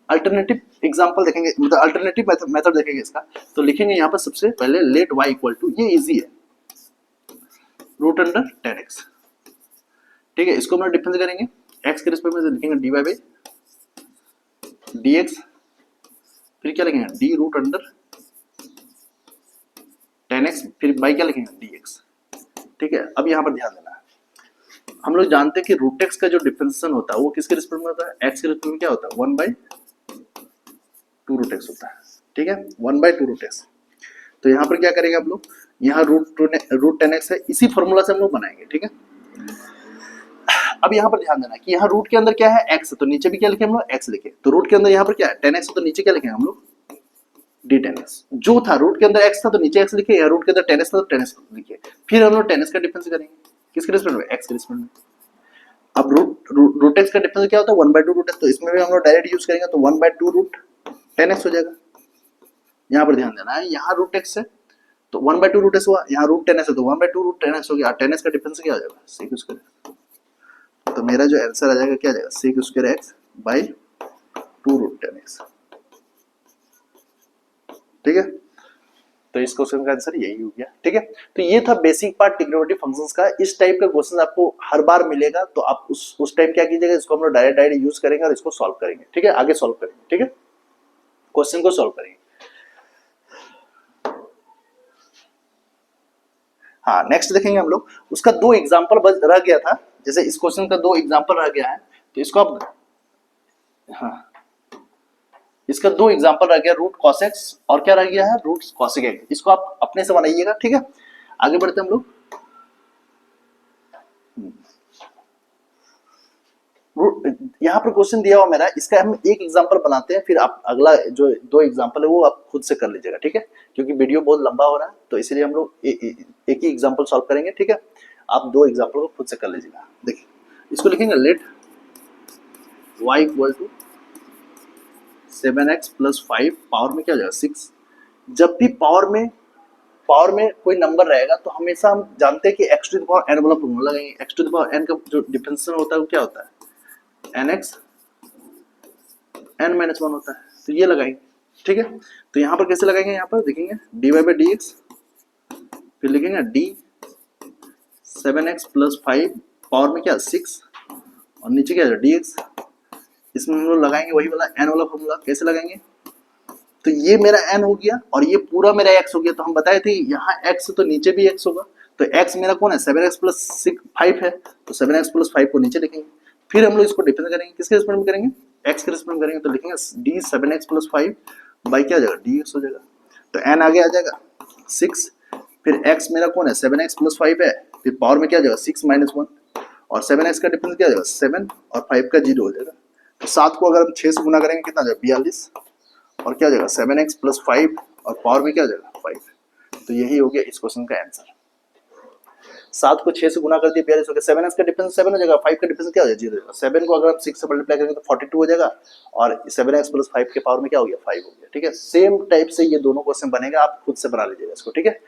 Speaker 1: अल्टरनेटिव एग्जांपल देखेंगे, मतलब अल्टरनेटिव मेथड देखेंगे इसका। तो लिखेंगे यहाँ पर सबसे पहले लेट y इक्वल टू, ये इजी है, रूट अंडर टेन एक्स, ठीक है। इसको हम लोग डिफरेंस करेंगे x के रिस्पेक्ट में, लिखेंगे dy बाई dx, फिर क्या लिखेंगे d root under tan x, फिर बाई क्या लिखेंगे dx, ठीक है। अब यहाँ पर ध्यान देना है, हम लोग जानते हैं कि रूट एक्स का जो डिफरेंशिएशन होता है वो किसके रिस्पेक्ट में होता है, एक्स के रिस्पेक्ट में क्या होता है, 1/2 रूट एक्स होता है, ठीक है, 1/2 रूट एक्स। तो यहाँ पर क्या करेंगे आप लोग, यहाँ रूट टेन एक्स है, इसी फॉर्मूला से हम लोग बनाएंगे, ठीक है। अब यहाँ पर ध्यान देना कि यहाँ रूट के अंदर क्या है, एक्स है, तो नीचे भी क्या लिखे हम लोग, एक्स लिखे। तो रूट के अंदर यहाँ पर क्या है, टेन एक्स, तो नीचे क्या लिखेंगे हम लोग, डी टेन एक्स। जो था रूट के अंदर एक्स था तो नीचे एक्स लिखे, या रूट के अंदर टेन एक्स था तो टेन एक्स लिखे। फिर हम लोग टेन एक्स का डिफरेंस करेंगे किसके रिस्पेक्ट में, एक्स के रिस्पेक्ट में। अब रूट एक्स का डिफरेंस क्या होता है, 1/2 रूट एक्स, तो इसमें भी हम लोग डायरेक्ट यूज करेंगे, तो 1/2 रूट टेन एक्स हो जाएगा। यहाँ पर ध्यान देना है, यहाँ रूट एक्स है तो 1/2 रूट एक्स हुआ, यहाँ रूट टेन एक्स है तो 1/2 रूट टेन एक्स हो गया। टेन एक्स का डिफरेंस क्या हो जाएगा, सेक स्क्वायर। तो मेरा जो आंसर आ जाएगा क्या आ जाएगा, sec square x by 2 root tan x, ठीक है। तो इस क्वेश्चन का आंसर यही हो गया, ठीक है। तो ये था बेसिक पार्ट ट्रिग्नोमेट्री फंक्शंस का। इस टाइप का क्वेश्चन आपको हर बार मिलेगा, तो आप उस टाइम क्या कीजिएगा, इसको हम लोग डायरेक्ट यूज करेंगे और इसको सॉल्व करेंगे, ठीक है। आगे सॉल्व करेंगे, ठीक है, क्वेश्चन को सॉल्व करेंगे। हाँ, नेक्स्ट देखेंगे हम लोग, उसका 2 एग्जाम्पल रह गया था, जैसे इस क्वेश्चन का 2 एग्जाम्पल रह गया है, तो इसको आप, हाँ, इसका 2 एग्जाम्पल रह गया, रूट कॉस एक्स और क्या रह गया है, रूट कॉसेक एक्स। इसको आप अपने से बनाइएगा, ठीक है। आगे बढ़ते हम लोग, यहाँ पर क्वेश्चन दिया हुआ मेरा, इसका हम एक एग्जांपल बनाते हैं, फिर आप अगला जो 2 एग्जांपल है वो आप खुद से कर लीजिएगा, ठीक है, क्योंकि वीडियो बहुत लंबा हो रहा है, तो इसलिए हम लोग एक ही एग्जांपल सॉल्व करेंगे, ठीक है। आप 2 एग्जांपल को खुद से कर लीजिएगा। देखिए, इसको लिखेंगे let y equal to 7x + 5, power में क्या हो जाएगा 6। जब भी पावर में कोई नंबर रहेगा तो हमेशा हम जानते हैं कि x to the power n वाला फॉर्मूला लगाएंगे। x to the power n का जो डिफरेंशिएशन होता है वो क्या होता है, nx n-1 होता है, तो ये लगाएंगे, ठीक है। तो यहाँ पर कैसे लगाएंगे, यहाँ पर देखेंगे dy बाई dx, फिर लिखेंगे d 7x + 5, पावर में क्या 6, और नीचे क्या है dx। इसमें हम लोग लगाएंगे वही वाला n वाला फॉर्मूला। कैसे लगाएंगे, तो ये मेरा n हो गया और ये पूरा मेरा x हो गया। तो हम बताए थे यहाँ x तो नीचे भी x होगा, तो x मेरा कौन है, 7x + 5 है, तो 7x + 5 को नीचे लिखेंगे। फिर हम लोग इसको डिफरेंस करेंगे, किसके रिस्पेक्ट में करेंगे, x के रिस्पेक्ट में करेंगे, तो लिखेंगे d 7x + 5 बाई क्या आ जाएगा dx हो जाएगा। तो n आगे आ जाएगा 6, फिर x मेरा कौन है 7x + 5 है, फिर पावर में क्या आ जाएगा 6 - 1, और 7x का डिफरेंस क्या आ जाएगा 7 और 5 का 0 हो जाएगा। तो 7 को अगर हम 6 से गुना करेंगे कितना आ जाएगा 42, और क्या आ जाएगा 7x + 5 और पावर में क्या आ जाएगा 5। तो यही हो गया इस क्वेश्चन का आंसर। 7 को 6 से गुना कर दिया 42 हो गया, 7x का डिफरेंस 7 हो जाएगा, 5 का डिफरेंस क्या हो जाएगा 0 हो जाएगा। 7 को अगर आप 6 से मल्टीप्लाई करेंगे तो 42 हो जाएगा और 7x प्लस 5 के पावर में क्या हो गया 5 हो गया। ठीक है, सेम टाइप से ये दोनों क्वेश्चन बनेगा, आप खुद से बना लीजिएगा इसको। ठीक है।